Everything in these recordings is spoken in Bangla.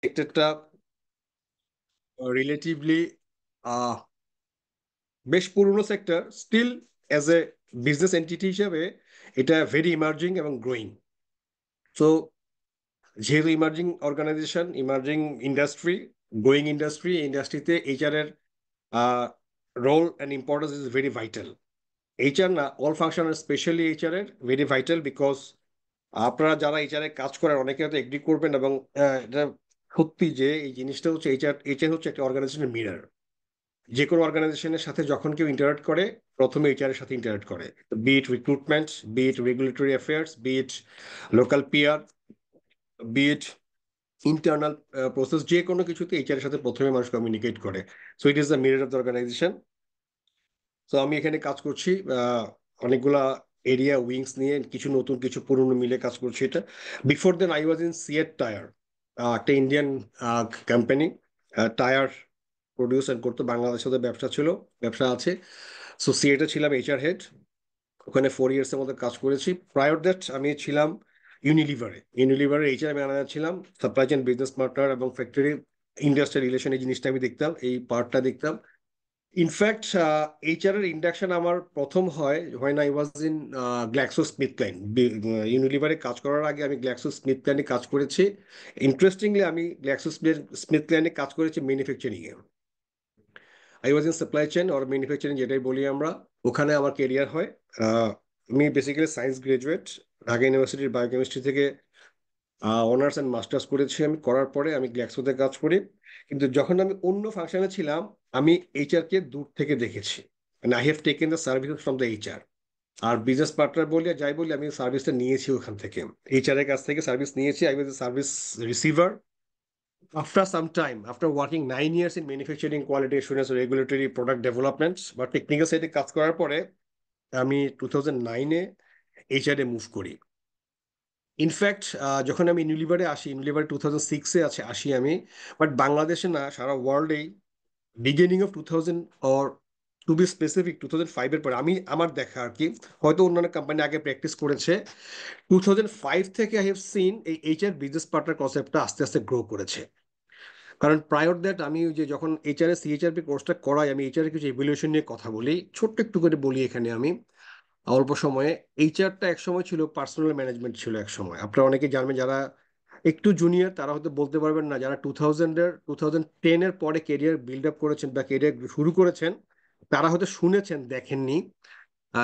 সেক্টরটা রিলেটিভলি বেশ পুরনো sector, still as a business entity হিসেবে এটা ভেরি ইমার্জিং এবং গ্রোয়িং। সো যেহেতু emerging organization, emerging industry, growing industry, এই ইন্ডাস্ট্রিতে এইচআর এর role and importance is very vital. HR না, অল ফাংশন, স্পেশালি এইচআর এর ভেরি ভাইটাল, বিকজ আপনারা যারা এইচআর এ কাজ করেন অনেকে হয়তো এগ্রি করবেন, এবং এটা সত্যি যে এই জিনিসটা হচ্ছে এইচআর, এইচআর হচ্ছে একটা অর্গানাইজেশনের মিরর। যে কোনো অর্গানাইজেশনের সাথে যখন কেউ ইন্টারাক্ট করে, প্রথমে এইচআর এর সাথে ইন্টারাক্ট করে, be it recruitment, be it regulatory affairs, be it local PR, be it internal process, যে কোনো কিছুতে এইচআর এর সাথে প্রথমে মানুষ কমিউনিকেট করে। So it is the mirror of the organization. তো আমি এখানে কাজ করছি অনেকগুলা এরিয়া উইংস নিয়ে, কিছু নতুন কিছু পুরনো মিলে কাজ করছি এটা। Before then I was in CEAT tyre, একটা Indian company, tyre produce and করতো, বাংলাদেশের সাথে ব্যবসা ছিল, ব্যবসা আছে। সো সিয়েটে ছিলাম এইচআর হেড, ওখানে 4 ইয়ার্স এর মধ্যে কাজ করেছি। প্রায়র দ্যাট আমি ছিলাম ইউনিলিভারে, ইউনিলিভারের এইচআর ম্যানেজার ছিলাম, সাপ্লাই চেইন, বিজনেস পার্টনার এবং ফ্যাক্টরি ইন্ডাস্ট্রিয়াল রিলেশন, এই জিনিসটা আমি দেখতাম, এই পার্টটা দেখতাম। ইনফ্যাক্ট এইচআর এর ইন্ডাকশন আমার প্রথম হয় when I was in Glaxo Smith Kline. ইউনিলিভারে কাজ করার আগে আমি গ্ল্যাক্সো স্মিথ ক্লাইনে কাজ করেছি। ইন্টারেস্টিংলি আমি গ্ল্যাক্সো স্মিথ ক্লাইনে কাজ করেছি manufacturing A. I was in supply chain or manufacturing, যেটাই বলি আমরা। ওখানে আমার কেরিয়ার হয়। আহ, আমি বেসিক্যালি সায়েন্স গ্রাজুয়েট, ঢাকা ইউনিভার্সিটির বায়োকেমিস্ট্রি থেকে অনার্স অ্যান্ড মাস্টার্স করেছি। আমি করার পরে আমি গ্ল্যাক্সোতে কাজ করি, কিন্তু যখন আমি অন্য ফাংশনে ছিলাম আমি এইচআর কে দূর থেকে দেখেছি, মানে I have taken the service from the HR. আর বিজনেস পার্টনার বলি আর যাই বলি, আমি সার্ভিসটা নিয়েছি ওখান থেকে, এইচআর এর কাছ থেকে সার্ভিস নিয়েছি। I was a service receiver. After some time, after working 9 years in manufacturing, quality assurance, regulatory, product development বা টেকনিক্যাল সাইডে কাজ করার পরে আমি 2009-এ এইচআর এ মুভ করি। ইনফ্যাক্ট যখন আমি ইউনিলিভারে আসি, ইউনিলিভার 2006-এ আছে আসি আমি, বাট বাংলাদেশে না, সারা ওয়ার্ল্ডেই beginning of 2000, or to be specific 2005-এর পরে আমি, আমার দেখা আর কি, হয়তো অন্যান্য কোম্পানি আগে প্র্যাকটিস করেছে, 2005 থেকে আই হ্যাভ সিন এই এইচআর বিজনেস পার্টনার কনসেপ্টটা আস্তে আস্তে গ্রো করেছে। কারণ প্রায়র দ্যাট আমি ওই যে যখন এইচআর এ সিএইচআরপি কোর্সটা করাই, আমি এইচআর এর কিছু ইভলিউশন নিয়ে কথা বলি, ছোট্ট একটু করে বলি এখানে আমি অল্প সময়ে। এইচআরটা এক সময় ছিল পার্সোনাল ম্যানেজমেন্ট, ছিল এক সময়। আপনারা অনেকে জানবেন, যারা একটু জুনিয়র তারা হয়তো বলতে পারবেন না, যারা 2010-এর পরে কেরিয়ার বিল্ড আপ করেছেন বা কেরিয়ার শুরু করেছেন, তারা হয়তো শুনেছেন, দেখেননি।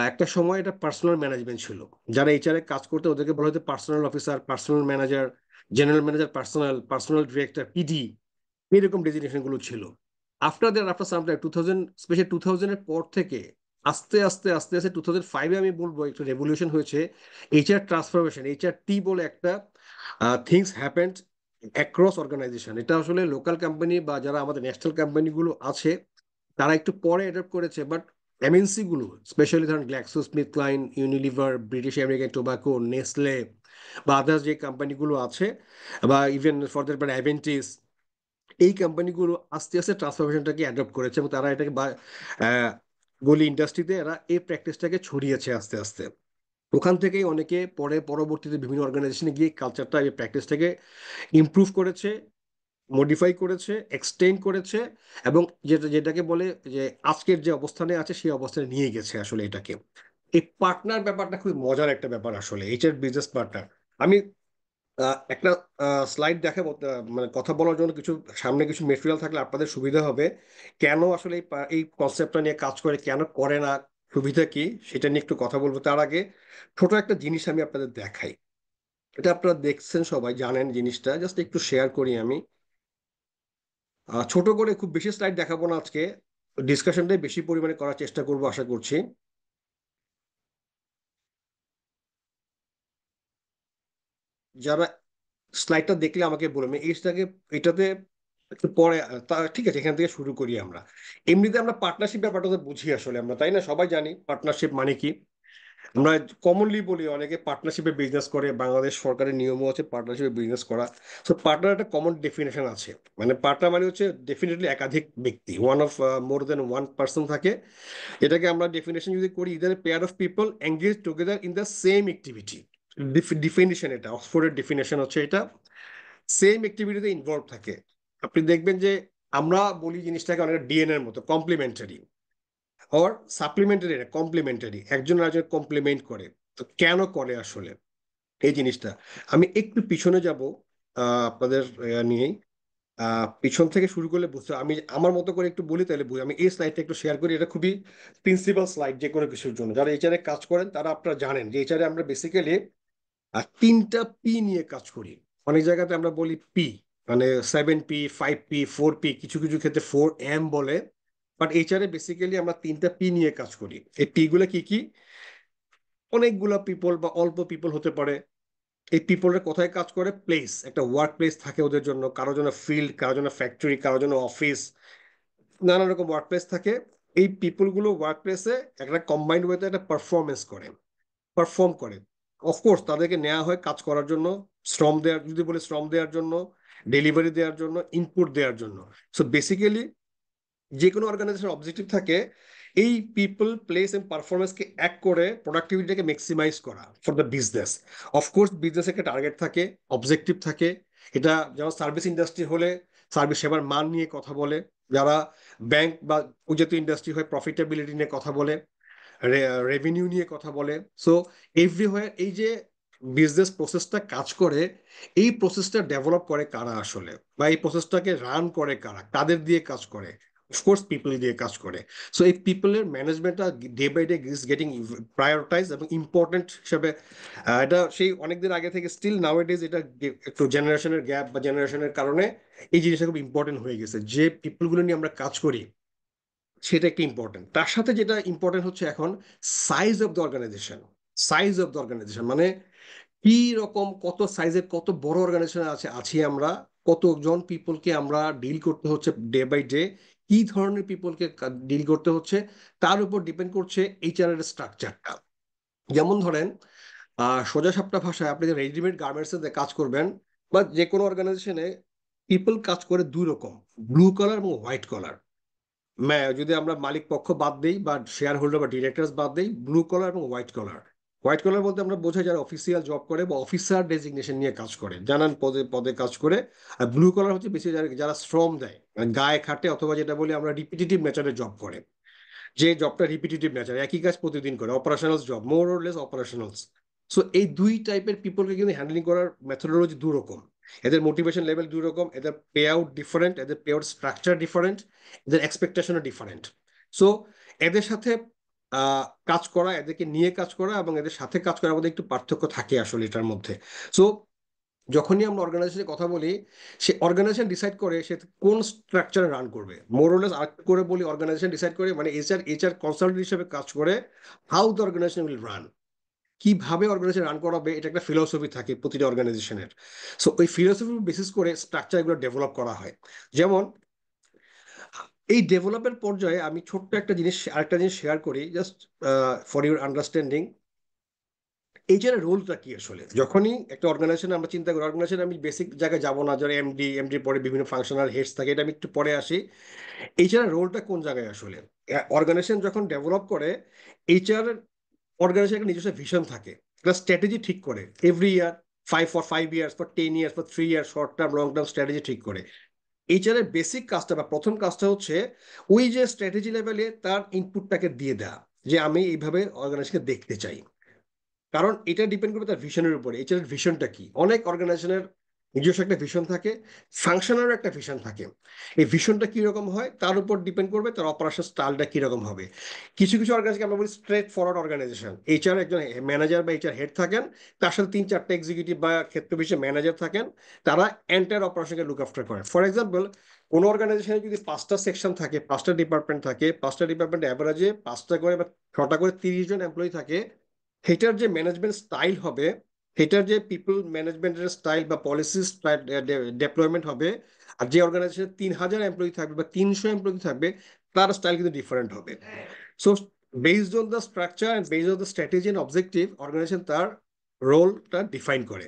একটা সময় এটা পার্সোনাল ম্যানেজমেন্ট ছিল। যারা এইচআর এ কাজ করতে ওদেরকে বলা হতো personal officer, personal manager, general manager, personal personal director, PD, এরকম ডেজিগনেশন গুলো ছিল। After that, after some time 2000, specially 2000-এর পর থেকে আস্তে আস্তে আস্তে আস্তে 2005-এ আমি বলবো একটু রেভলিউশন হয়েছে। এইচআর ট্রান্সফরমেশন, এইচআর টি বলে একটা থিংস হ্যাপেন্ড অ্যাক্রস অর্গানাইজেশন। এটা আসলে লোকাল কোম্পানি বা যারা আমাদের ন্যাশনাল কোম্পানিগুলো আছে তারা একটু পরে অ্যাডপ্ট করেছে, বাট এমএনসি গুলো, স্পেশালি ধরেন Glaxo Smith Kline, Unilever, British American Tobacco, Nestle বা আদার্স যে কোম্পানিগুলো আছে, বা even for that matter Aventis, এই কোম্পানিগুলো আস্তে আস্তে ট্রান্সফরমেশনটাকে অ্যাডপ্ট করেছে এবং তারা এটাকে বলি ইন্ডাস্ট্রিতে এরা এই প্র্যাকটিসটাকে ছড়িয়েছে আস্তে আস্তে। ওখান থেকেই অনেকে পরে পরবর্তীতে বিভিন্ন অর্গানাইজেশনে গিয়ে কালচারটা, এই প্র্যাকটিসটাকে ইমপ্রুভ করেছে, মডিফাই করেছে, এক্সটেন্ড করেছে, এবং যেটাকে বলে যে আজকের যে অবস্থানে আছে সেই অবস্থানে নিয়ে গেছে আসলে এটাকে। এই পার্টনার ব্যাপারটা খুব মজার একটা ব্যাপার আসলে, এইচআর বিজনেস পার্টনার। আমি একটা স্লাইড দেখাবো, মানে কথা বলার জন্য কিছু সামনে কিছু মেটেরিয়াল থাকলে আপনাদের সুবিধা হবে। কেন আসলে এই কনসেপ্টটা নিয়ে কাজ করে, কেন করে না, সুবিধা কি, সেটা নিয়ে একটু কথা বলবো। তার আগে ছোট একটা জিনিস আমি আপনাদের দেখাই। এটা আপনারা দেখছেন, সবাই জানেন জিনিসটা, জাস্ট একটু শেয়ার করি আমি। ছোট করে, খুব বেশি স্লাইড দেখাবো না আজকে, ডিসকাশনটাই বেশি পরিমাণে করার চেষ্টা করবো আশা করছি। যারা স্লাইডটা দেখলে আমাকে বলবেন এইটাকে, এটাতে একটু পরে ঠিক আছে, এখান থেকে শুরু করি আমরা। এমনিতে আমরা পার্টনারশিপ ব্যাপারটা তো বুঝি আসলে আমরা, তাই না? সবাই জানি পার্টনারশিপ মানে কি। আমরা কমনলি বলি অনেকে পার্টনারশিপে বিজনেস করে, বাংলাদেশ সরকারের নিয়মও আছে পার্টনারশিপে বিজনেস করা। তো পার্টনার একটা কমন ডেফিনেশন আছে, মানে পার্টনার মানে হচ্ছে ডেফিনেটলি একাধিক ব্যক্তি, one of more than one person থাকে। এটাকে আমরা ডেফিনেশন যদি করি, either pair of people engage together in the same activity. Definition, এটা অক্সফোর্ডের ডেফিনেশন হচ্ছে এটা। সেম অ্যাক্টিভিটিতে ইনভলভ থাকে। আপনি দেখবেন যে আমরা বলি জিনিসটাকে অনেক ডিএনএ এর মতো কমপ্লিমেন্টারি, অর সাপ্লিমেন্টারি না কমপ্লিমেন্টারি, একজন আরেকজন কমপ্লিমেন্ট করে। তো কেন করে আসলে এই জিনিসটা, আমি একটু পিছনে যাব আপনাদের নিয়েই। পিছন থেকে শুরু করলে বুঝতে, আমি আমার মতো করে একটু বলি তাহলে বুঝি। আমি এই স্লাইডটা একটু শেয়ার করি, এটা খুবই প্রিন্সিপাল স্লাইড যে কোনো কিছুর জন্য। যারা এইচআরে কাজ করেন তারা আপনারা জানেন যে এইচআরে আমরা বেসিক্যালি তিনটা পি নিয়ে কাজ করি। অনেক জায়গাতে আমরা বলি পি, মানে 7P, 5P, 4P, কিছু কিছু ক্ষেত্রে 4M বলে। বাট এইচআরে বেসিক্যালি আমরা তিনটা পি নিয়ে কাজ করি। এই পি গুলো কি কি? অনেকগুলা পিপল বা অল্প পিপল হতে পারে। এই পিপলের কোথায় কাজ করে? প্লেস, একটা ওয়ার্ক প্লেস থাকে ওদের জন্য, কারোর জন্য ফিল্ড, কারোর জন্য ফ্যাক্টরি, কারোর জন্য অফিস, নানা রকম ওয়ার্ক প্লেস থাকে। এই পিপল গুলো ওয়ার্ক প্লেসে একটা কম্বাইন্ড ওয়েতে একটা পারফরমেন্স করে, পারফর্ম করে। অফকোর্স তাদেরকে নেওয়া হয় কাজ করার জন্য, শ্রম দেওয়ার, যদি বলি শ্রম দেওয়ার জন্য, ডেলিভারি দেওয়ার জন্য, ইনপুট দেওয়ার জন্য। সো বেসিক্যালি যে কোনো অর্গানাইজেশন অবজেক্টিভ থাকে এই পিপল, প্লেস এন্ড পারফরমেন্সকে এক করে প্রোডাক্টিভিটিকে ম্যাক্সিমাইজ করা for the business. Of course business একটা টার্গেট থাকে, অবজেক্টিভ থাকে। এটা যেমন সার্ভিস ইন্ডাস্ট্রি হলে সার্ভিস সেবার মান নিয়ে কথা বলে, যারা ব্যাংক বা জাতীয় ইন্ডাস্ট্রি হয় প্রফিটেবিলিটি নিয়ে কথা বলে, রেভিনিউ নিয়ে কথা বলে। সো এভরিওয়্যার এই যে বিজনেস প্রসেসটা কাজ করে, এই প্রসেসটা ডেভেলপ করে কারা আসলে, বা এই প্রসেসটাকে রান করে কারা, কাদের দিয়ে কাজ করে? অফকোর্স পিপল দিয়ে কাজ করে। সো এই পিপলের ম্যানেজমেন্টটা day by day is getting prioritise এবং ইম্পর্টেন্ট হিসেবে। এটা সেই অনেকদিন আগে থেকে স্টিল নাও ইট ইজ, এটা একটু জেনারেশনের গ্যাপ বা জেনারেশনের কারণে এই জিনিসটা খুব ইম্পর্টেন্ট হয়ে গেছে। যে পিপলগুলো নিয়ে আমরা কাজ করি সেটা একটা ইম্পর্টেন্ট। তার সাথে যেটা ইম্পর্টেন্ট হচ্ছে এখন size of the organization. Size of the organization মানে কি রকম, কত সাইজের, কত বড় অর্গানাইজেশন আছি আমরা, কতজন পিপলকে আমরা ডিল করতে হচ্ছে ডে বাই ডে, কি ধরনের পিপলকে ডিল করতে হচ্ছে, তার উপর ডিপেন্ড করছে এইচআর এর স্ট্রাকচারটা। যেমন ধরেন সোজা সাপটা ভাষায় আপনি যে রেডিমেড গার্মেন্টস এ কাজ করবেন বা যে কোনো অর্গানাইজেশনে, পিপল কাজ করে দুই রকম, ব্লু কালার এবং হোয়াইট কালার। যদি আমরা মালিক পক্ষ বাদ দিই বা শেয়ার হোল্ডার বা ডিরেক্টরস বাদ দিই, ব্লু কলার এবং হোয়াইট কলার। হোয়াইট কলার বলতে আমরা বোঝাই যারা অফিসিয়াল জব করে বা অফিসার ডেজিগনেশন নিয়ে কাজ করে, জানান পদে পদে কাজ করে। আর ব্লু কলার হচ্ছে বেশি যারা যারা শ্রম দেয়, মানে গায়ে খাটে, অথবা যেটা বলি আমরা রিপিটেটিভ নেচারে জব করে। যে জবটা রিপিটেটিভ নেচার, একই কাজ প্রতিদিন করে, operational job, more or less operationals. So এই দুই টাইপের পিপলকে কিন্তু হ্যান্ডলিং করার মেথোডোলজি দু রকম, এদের মোটিভেশন লেভেল দুই রকম, এদের পে আউট ডিফারেন্ট, এদের পে আউট স্ট্রাকচার ডিফারেন্ট, এদের এক্সপেকটেশনও ডিফারেন্ট। সো এদের সাথে কাজ করা, এদেরকে নিয়ে কাজ করা এবং এদের সাথে কাজ করার মধ্যে একটু পার্থক্য থাকে আসলে এটার মধ্যে। সো যখনই আমরা অর্গানাইজেশনের কথা বলি, সে অর্গানাইজেশন ডিসাইড করে সে কোন স্ট্রাকচারে রান করবে। মোরলেস আর করে বলি, অর্গানাইজেশন ডিসাইড করে, মানে এইচআর কনসালটেন্ট হিসেবে কাজ করে how the organization will run, কিভাবে অর্গানাইজেশন রান করাবে, এটা একটা ফিলোসফি থাকে প্রতিটা অর্গানাইজেশনের। সো ওই ফিলোসফি বেসিস করে স্ট্রাকচার এগুলো ডেভেলপ করা হয়। যেমন এই ডেভেলপের পর্যায়ে আমি ছোট্ট একটা জিনিস, আরেকটা জিনিস শেয়ার করি just for your understanding. HR এর রোলটা কি আসলে? যখনই একটা অর্গানাইজেশন আমরা চিন্তা করি, অর্গানাইজেশন আমি বেসিক জায়গায় যাবো না, যারা এমডি পরে বিভিন্ন ফাংশনাল হেডস থাকে, এটা আমি একটু পরে আসি। এইচআর এর রোলটা কোন জায়গায় আসলে? অর্গানাইজেশন যখন ডেভেলপ করে, এইচআর অর্গানাইজেশন একটা নিজস্ব ভিশন থাকে, একটা স্ট্র্যাটেজি ঠিক করে every year, 5 years, for 10 years, for 3 years, short term long term strategy ঠিক করে। এইচআর এর বেসিক কাজটা বা প্রথম কাজটা হচ্ছে ওই যে স্ট্র্যাটেজি লেভেলে তার ইনপুটটাকে দিয়ে দেওয়া, যে আমি এইভাবে অর্গানাইজেশনকে দেখতে চাই। কারণ এটা ডিপেন্ড করবে তার ভিশনের উপরে। এইচআর এর ভিশনটা কি? অনেক অর্গানাইজেশনের নিজস্ব একটা ভিশন থাকে, ফাংশনারও একটা ভিশন থাকে। এই ভিশনটা কিরকম হয় তার উপর ডিপেন্ড করবে তার অপারেশন স্টাইলটা কিরকম হবে। কিছু কিছু অর্গানাইজেশন আমরা বলি স্ট্রেট ফরওয়ার্ড অর্গানাইজেশন, এইচআর একজন ম্যানেজার বা এইচআর হেড থাকেন, তার সাথে 3-4টা এক্সিকিউটিভ বা ক্ষেত্র বিশেষে ম্যানেজার থাকেন, তারা এন্টায়ার অপারেশনকে লুক আফটার করেন। ফর এক্সাম্পল, কোন অর্গানাইজেশনে যদি 5টা সেকশন থাকে, 5টা ডিপার্টমেন্ট থাকে, 5টা ডিপার্টমেন্ট অ্যাভারেজে 5টা করে বা 6টা করে 30 জন এমপ্লয়ি থাকে, সেটার যে ম্যানেজমেন্ট স্টাইল হবে, সেটার যে পিপল ম্যানেজমেন্টের স্টাইল বা পলিসি ডেপ্লয়মেন্ট হবে, আর যে অর্গানাইজেশনে 3,000 এমপ্লয়ি থাকবে বা 300 এমপ্লয়ি থাকবে, তার স্টাইল কিন্তু ডিফারেন্ট হবে। So based on the structure and based on the strategy and objective, organization তার রোলটা ডিফাইন করে।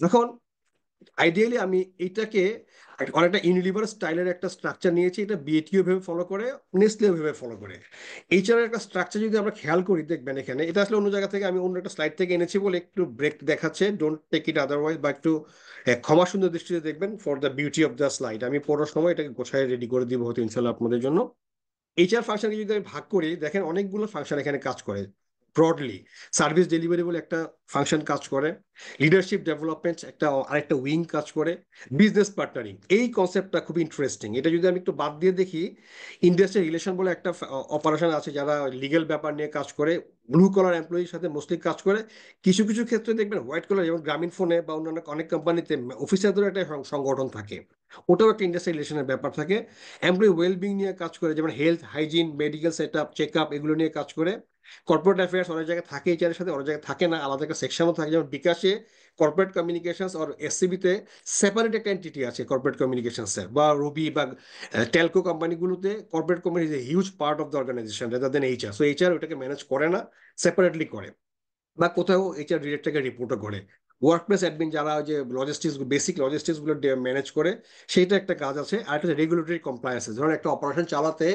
এখন আইডিয়ালি আমি এটাকে অনেকটা ইউনিলিভার স্টাইলের একটা স্ট্রাকচার নিয়েছি, এটা বিএটিও ভেবে ফলো করে, নেসলেও ভেবে ফলো করে। এইচআর এর একটা স্ট্রাকচার যদি আমরা খেয়াল করি দেখবেন এখানে, এটা আসলে অন্য জায়গা থেকে আমি অন্য একটা স্লাইড থেকে এনেছি বলে একটু ব্রেক দেখাচ্ছে, ডোন্ট টেক ইট আদারওয়াইজ, বা একটু ক্ষমা সুন্দর দৃষ্টিতে দেখবেন for the beauty of the slide. আমি পড়ার সময় এটাকে গোছায় রেডি করে দিব হয়তো ইনশাল্লাহ আপনাদের জন্য। এইচআর ফাংশনকে যদি আমি ভাগ করি, দেখেন অনেকগুলো ফাংশন এখানে কাজ করে ব্রডলি। সার্ভিস ডেলিভারি বলে একটা ফাংশন কাজ করে, লিডারশিপ ডেভেলপমেন্ট একটা আরেকটা উইং কাজ করে, বিজনেস পার্টনারিং এই কনসেপ্টটা খুব ইন্টারেস্টিং। এটা যদি আমি একটু বাদ দিয়ে দেখি, ইন্ডাস্ট্রিয়াল রিলেশন বলে একটা অপারেশন আছে যারা লিগেল ব্যাপার নিয়ে কাজ করে, ব্লু কলার এমপ্লয়ির সাথে মোস্টলি কাজ করে। কিছু কিছু ক্ষেত্রে দেখবেন হোয়াইট কলার, যেমন গ্রামীণ ফোনে বা অন্যান্য অনেক কোম্পানিতে অফিসারদের একটা সংগঠন থাকে, ওটাও একটা ইন্ডাস্ট্রিয়াল রিলেশনের ব্যাপার থাকে। এমপ্লয়ি ওয়েলবিং নিয়ে কাজ করে, যেমন health hygiene medical set up check up এগুলো নিয়ে কাজ করে। কর্পোরেট অ্যাফেয়ার্স অনেক জায়গায় থাকে এইচআর এর সাথে, অনেক জায়গায় থাকে না, আলাদা একটা সেকশনও থাকে। যেমন বিকাশে কর্পোরেট কমিউনিকেশনস আর এসসিবিতে সেপারেট একটা এন্টিটি আছে কর্পোরেট কমিউনিকেশনসের, বা রবি বা টেলকো কোম্পানিগুলোতে কর্পোরেট কমিউনি is a huge part of the organisation rather than HR. So HR ওটাকে ম্যানেজ করে না, সেপারেটলি করে, বা কোথাও এইচআর ডিরেক্টরকে রিপোর্টও করে। ওয়ার্কপ্লেস অ্যাডমিন যারা ওই যে লজিস্টিক্স বেসিক লজিস্টিক্স গুলো ম্যানেজ করে, সেইটা একটা কাজ আছে। আর একটা রেগুলেটরি কমপ্লায়েন্স, ধরুন একটা অপারেশন চালাতে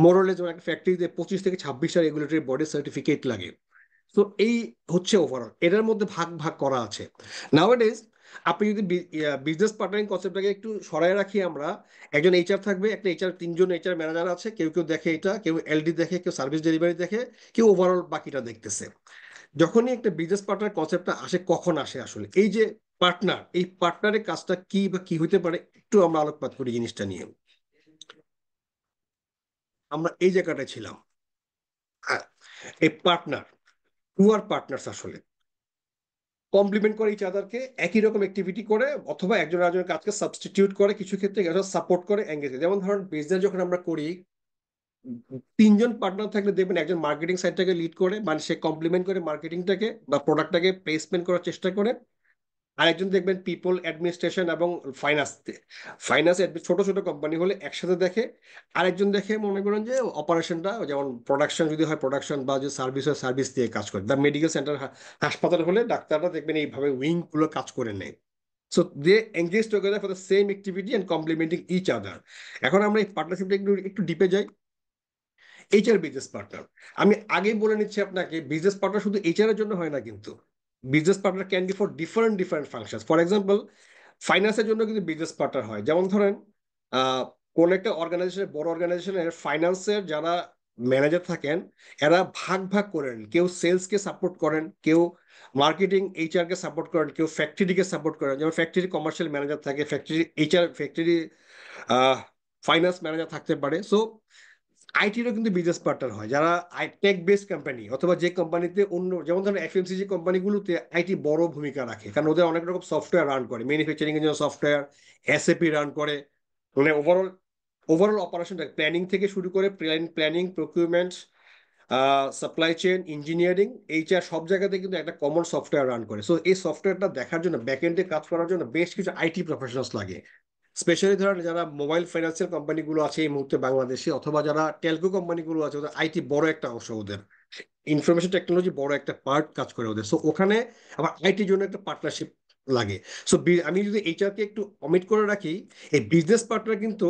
মোরলে যেমন একটা ফ্যাক্টরিতে 25 থেকে 26টা রেগুলেটরি বডি সার্টিফিকেট লাগে। তো এই হচ্ছে ওভারঅল, এটার মধ্যে ভাগ ভাগ করা আছে। নাওয়াডেজ আপনি যদি বিজনেস পার্টনারিং কনসেপ্টটাকে একটু সরাই রাখি আমরা, একজন এইচআর থাকবে, একটা এইচআর, তিনজন এইচআর ম্যানেজার আছে, কেউ কেউ দেখে এটা, কেউ এলডি দেখে, কেউ সার্ভিস ডেলিভারি দেখে, কেউ ওভারঅল বাকিটা দেখতেছে। যখনই একটা বিজনেস পার্টনার কনসেপ্টটা আসে, কখন আসে আসলে এই যে পার্টনার, এই পার্টনারের কাজটা কি বা কি হইতে পারে, একটু আমরা আলোকপাত করি জিনিসটা নিয়ে। আমরা এই জায়গাটায় ছিলাম। হ্যাঁ, এই পার্টনার, টু আর পার্টনার্স আসলে কমপ্লিমেন্ট করে ইচ আদারকে, একই রকম অ্যাক্টিভিটি করে, অথবা একজন আরেকজনের কাজকে সাবস্টিটিউট করে, কিছু ক্ষেত্রে সাপোর্ট করে, এঙ্গেজ। যেমন ধরুন বিজনেস যখন আমরা করি, তিনজন পার্টনার থাকলে দেখবেন একজন মার্কেটিং সাইডটাকে লিড করে, মানে সে কমপ্লিমেন্ট করে মার্কেটিংটাকে বা প্রোডাক্টটাকে প্লেসমেন্ট করার চেষ্টা করে। আরেকজন দেখবেন পিপল অ্যাডমিনিস্ট্রেশন এবং ফাইন্যান্স, ফাইন্যান্স ছোট ছোট কোম্পানি হলে একসাথে দেখে। আরেকজন দেখে মনে করেন যে অপারেশনটা, যেমন প্রোডাকশন যদি হয় প্রোডাকশন, বা যে সার্ভিস হয় সার্ভিস দিয়ে কাজ করে। দ্য মেডিকেল সেন্টার হাসপাতাল হলে ডাক্তাররা দেখবেন এইভাবে উইং গুলো কাজ করে নেয়। So they engage together for the same activity and complementing each other. এখন আমরা এই পার্টনারশিপটা একটু একটু ডিপে যাই। এইচআর বিজনেস পার্টনার, আমি আগেই বলে নিচ্ছি আপনাকে, বিজনেস পার্টনার শুধু এইচআর এর জন্য হয় না কিন্তু। Business partner can be for different different function. For example, ফাইন্যান্সের জন্য কিন্তু বিজনেস পার্টনার হয়। যেমন ধরেন আহ, কোন একটা অর্গানাইজেশনের, বড় অর্গানাইজেশনের ফাইন্যান্সের যারা ম্যানেজার থাকেন, এরা ভাগ ভাগ করেন, কেউ সেলসকে সাপোর্ট করেন, কেউ মার্কেটিং এইচআর কে সাপোর্ট করেন, কেউ ফ্যাক্টরিকে সাপোর্ট করেন। যেমন ফ্যাক্টরি কমার্শিয়াল ম্যানেজার থাকে, factory HR, factory finance manager থাকতে পারে। সো আইটিরও কিন্তু বিজনেস পার্টনার হয়, যারা টেক বেসড কোম্পানি, অথবা যে কোম্পানিতে অন্য, যেমন ধরেন এফএমসিজি কোম্পানিগুলোতে আইটি বড় ভূমিকা রাখে, কারণ ওদের অনেক রকম সফটওয়্যার রান করে, ম্যানুফ্যাকচারিং এর জন্য সফটওয়্যার, এসএপি রান করে। মানে ওভারঅল ওভারঅল অপারেশনটা প্ল্যানিং থেকে শুরু করে, planning, procurement, supply chain, engineering, HR সব জায়গাতে কিন্তু একটা কমন সফটওয়্যার রান করে। সো এই সফটওয়্যারটা দেখার জন্য, ব্যাকএন্ডে কাজ করার জন্য বেশ কিছু আইটি প্রফেশনালস লাগে। স্পেশালি ধরেন যারা মোবাইল ফাইন্যান্সিয়াল কোম্পানিগুলো আছে এই মুহূর্তে বাংলাদেশে, অথবা যারা টেলকো কোম্পানিগুলো আছে, ওদের আইটি বড় একটা অংশ, ওদের ইনফরমেশন টেকনোলজি বড় একটা পার্ট কাজ করে ওদের। সো ওখানে আবার আইটির জন্য একটা পার্টনারশিপ লাগে। সো আমি যদি এইচআর কে একটু অমিট করে রাখি, এই বিজনেস পার্টনার কিন্তু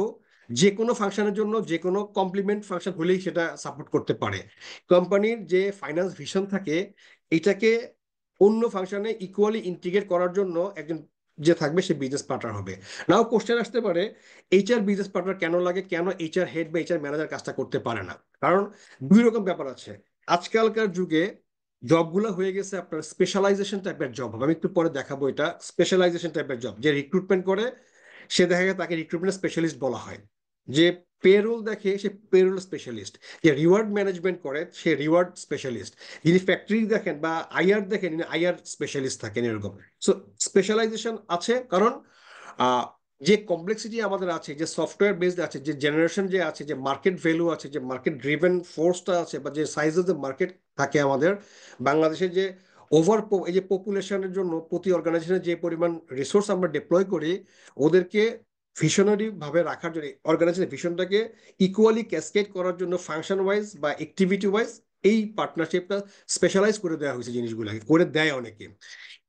যে কোনো ফাংশনের জন্য যে কোনো কমপ্লিমেন্ট ফাংশন হলেই সেটা সাপোর্ট করতে পারে। কোম্পানির যে ফাইন্যান্স ভিশন থাকে, এটাকে অন্য ফাংশনে ইকুয়ালি ইন্টিগ্রেট করার জন্য একজন যে থাকবে সে বিজনেস পার্টনার হবে। নাও কোশ্চেন আসতে পারে, এইচআর বিজনেস পার্টনার কেন লাগে, কেন এইচআর হেড বা এইচআর ম্যানেজার কাজটা করতে পারে না? কারণ দুই রকম ব্যাপার আছে। আজকালকার যুগে জবগুলো হয়ে গেছে আপনার স্পেশালাইজেশন টাইপের জব। আমি একটু পরে দেখাবো এটা, স্পেশালাইজেশন টাইপের জব। যে রিক্রুটমেন্ট করে সে দেখা যায় তাকে রিক্রুটমেন্ট স্পেশালিস্ট বলা হয়। যে পেরোল দেখে সে পেরোল স্পেশালিস্ট। যে রিওয়ার্ড ম্যানেজমেন্ট করে সে রিওয়ার্ড স্পেশালিস্ট। যিনি ফ্যাক্টরি দেখেন বা আইআর দেখেন, আইআর স্পেশালিস্ট থাকেন, এরকম। সো স্পেশালাইজেশন আছে কারণ আহ, যে কমপ্লেক্সিটি আমাদের আছে, যে সফটওয়্যার বেসড আছে, যে জেনারেশন যে আছে, যে মার্কেট ভ্যালু আছে, যে মার্কেট ড্রিভেন ফোর্সটা আছে, বা যে সাইজ অফ দ্য মার্কেট থাকে আমাদের বাংলাদেশে, যে ওভার এই যে পপুলেশনের জন্য প্রতি অর্গানাইজেশনে যে পরিমাণ রিসোর্স আমরা ডিপ্লয় করি, ওদেরকে ভিশনারি ভাবে রাখার জন্য, অর্গানাইজেশনের ভিশনটাকে ইকুয়ালি ক্যাসকেড করার জন্য ফাংশন ওয়াইজ বা অ্যাক্টিভিটি ওয়াইজ এই পার্টনারশিপটা স্পেশালাইজ করে দেওয়া হয়েছে, জিনিসগুলোকে করে দেয় অনেকে।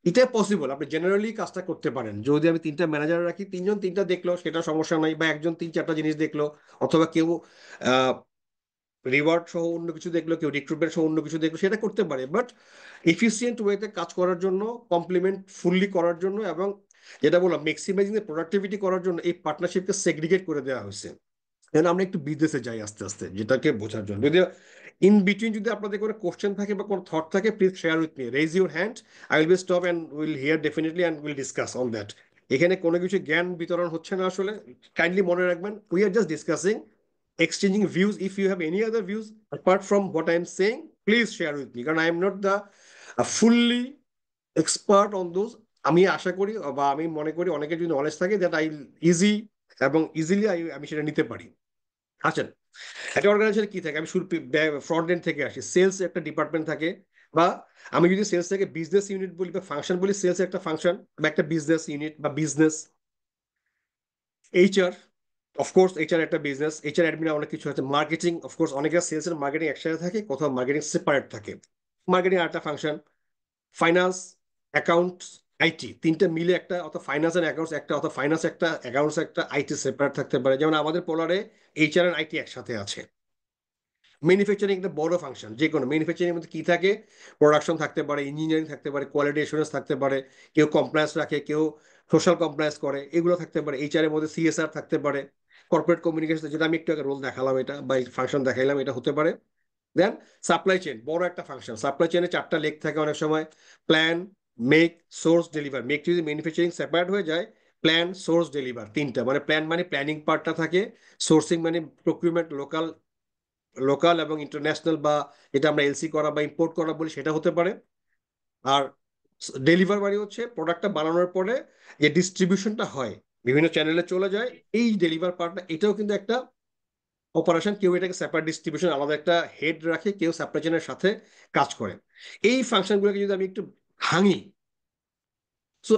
এটা পসিবল, আপনি জেনারেলি কাজটা করতে পারেন। যদি আমি 3টা ম্যানেজার রাখি, 3জন 3টা দেখলো সেটা সমস্যা নাই, বা একজন 3-4টা জিনিস দেখলো, অথবা কেউ রিওয়ার্ড সহ অন্য কিছু দেখলো, কেউ রিক্রুটমেন্ট সহ অন্য কিছু দেখলো, সেটা করতে পারে। বাট এফিসিয়েন্ট ওয়েতে কাজ করার জন্য, কমপ্লিমেন্ট ফুললি করার জন্য, এবং যেটা বললাম ম্যাক্সিমাইজিং এর প্রোডাক্টিভিটি করার জন্য এই পার্টনারশিপকে সেগ্রিগেট করে দেওয়া হয়েছে। এখন আমরা একটু বিজনেসে যাই আস্তে আস্তে, যেটাকে বোঝার জন্য। যদি ইন বিটুইন যদি আপনাদের কোনো কোশ্চেন থাকে বা কোনো থট থাকে, please share with me, raise your hand, I will be stop and will hear definitely and will discuss on that. এখানে কোনো কিছু জ্ঞান বিতরণ হচ্ছে না আসলে, কাইন্ডলি মনে রাখবেন, we are just discussing, exchanging views. If you have any other views apart from what I am saying, please share with me, কারণ I am not the fully expert on those. আমি আশা করি বা আমি মনে করি অনেকের যদি নলেজ থাকে, দ্যাট আই ইজি এবং ইজিলি আমি সেটা নিতে পারি। আচ্ছা, একটা অর্গানাইজেশনে কি থাকে, আমি শুরু ফ্রন্ট এন্ড থেকে আসি। সেলস একটা ডিপার্টমেন্ট থাকে, বা আমি যদি সেলস থেকে বিজনেস ইউনিট বলি বা ফাংশন বলি, সেলস একটা ফাংশন বা একটা বিজনেস ইউনিট বা বিজনেস। এইচআর, অফকোর্স এইচআর একটা বিজনেস, এইচআর অ্যাডমিন অনেক কিছু আছে। মার্কেটিং, অফকোর্স অনেকে সেলস এর মার্কেটিং একসাথে থাকে, কোথাও মার্কেটিং সেপারেট থাকে, মার্কেটিং আরেকটা ফাংশন। ফাইন্যান্স, অ্যাকাউন্টস, আইটি, 3টে মিলে একটা, অথবা ফাইন্যান্স এন্ড অ্যাকাউন্টস একটা, অথবা ফাইন্যান্স একটা, অ্যাকাউন্টস একটা, আইটি সেপারেট থাকতে পারে। যেমন আমাদের পোলারে এইচআর এন্ড আইটি একসাথে আছে। ম্যানুফ্যাকচারিং একটা বড় ফাংশন, যে কোনো ম্যানুফ্যাকচারিং মধ্যে কি থাকে, প্রোডাকশন থাকতে পারে, ইঞ্জিনিয়ারিং থাকতে পারে, কোয়ালিটি এসুরেন্স থাকতে পারে, কেউ কমপ্লায়েন্স রাখে, কেউ সোশ্যাল কমপ্লায়েন্স করে, এগুলো থাকতে পারে। এইচআর এর মধ্যে সিএসআর থাকতে পারে, কর্পোরেট কমিউনিকেশন, যেটা আমি একটু আগে রোল দেখালাম এটা, বা ফাংশন দেখাইলাম, এটা হতে পারে। দেন সাপ্লাই চেন, বড় একটা ফাংশন। সাপ্লাই চেনে 4টা লেগ থাকে অনেক সময়, plan, make, source, deliver. Make যদি ম্যানুফ্যাকচারিং সেপারেট হয়ে যায়, প্ল্যান, সোর্স, ডেলিভার 3টা, মানে প্ল্যান মানে প্ল্যানিং পার্টটা থাকে, সোর্সিং মানে প্রকিউরমেন্ট, লোকাল লোকাল এবং ইন্টারন্যাশনাল, বা যেটা আমরা এলসি করা বা ইম্পোর্ট করা বলি, সেটা হতে পারে। আর ডেলিভার মানে হচ্ছে প্রোডাক্টটা বানানোর পরে যে ডিস্ট্রিবিউশনটা হয়, বিভিন্ন চ্যানেলে চলে যায়, এই ডেলিভার পার্টটা, এটাও কিন্তু একটা অপারেশন। কেউ এটাকে সেপারেট ডিস্ট্রিবিউশন, আলাদা একটা হেড রাখে, কেউ সাপ্লাই চেনের সাথে কাজ করে। এই ফাংশনগুলোকে যদি আমি একটু ভাঙি, সো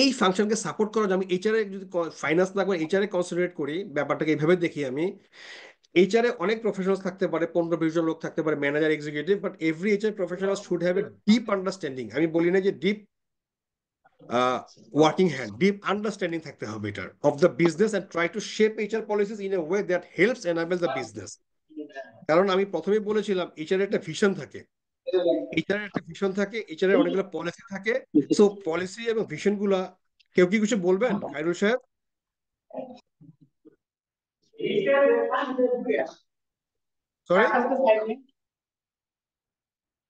এই ফাংশনকে সাপোর্ট করার জন্য আমি এইচআর এ যদি ফাইন্যান্স না করে এইচআর এ কনসেন্ট্রেট করি, ব্যাপারটাকে এইভাবে দেখি আমি। এইচআর এ অনেক প্রফেশনাল থাকতে পারে, 15-20 জন লোক থাকতে পারে, manager, executive, but every HR professional should have a deep understanding. আমি বলি না যে deep working hand, deep understanding থাকতে হবে এটার, of the business, and try to shape HR policies in a way that helps enable the business. কারণ আমি প্রথমেই বলেছিলাম, এইচআর একটা ভিশন থাকে, এইচআর একটা ভিশন থাকে, এইচআর এর অনেকগুলো পলিসি থাকে। সো পলিসি এবং ভিশন গুলা, কেউ কি কিছু বলবেন খায়রুল সাহেব? সরি।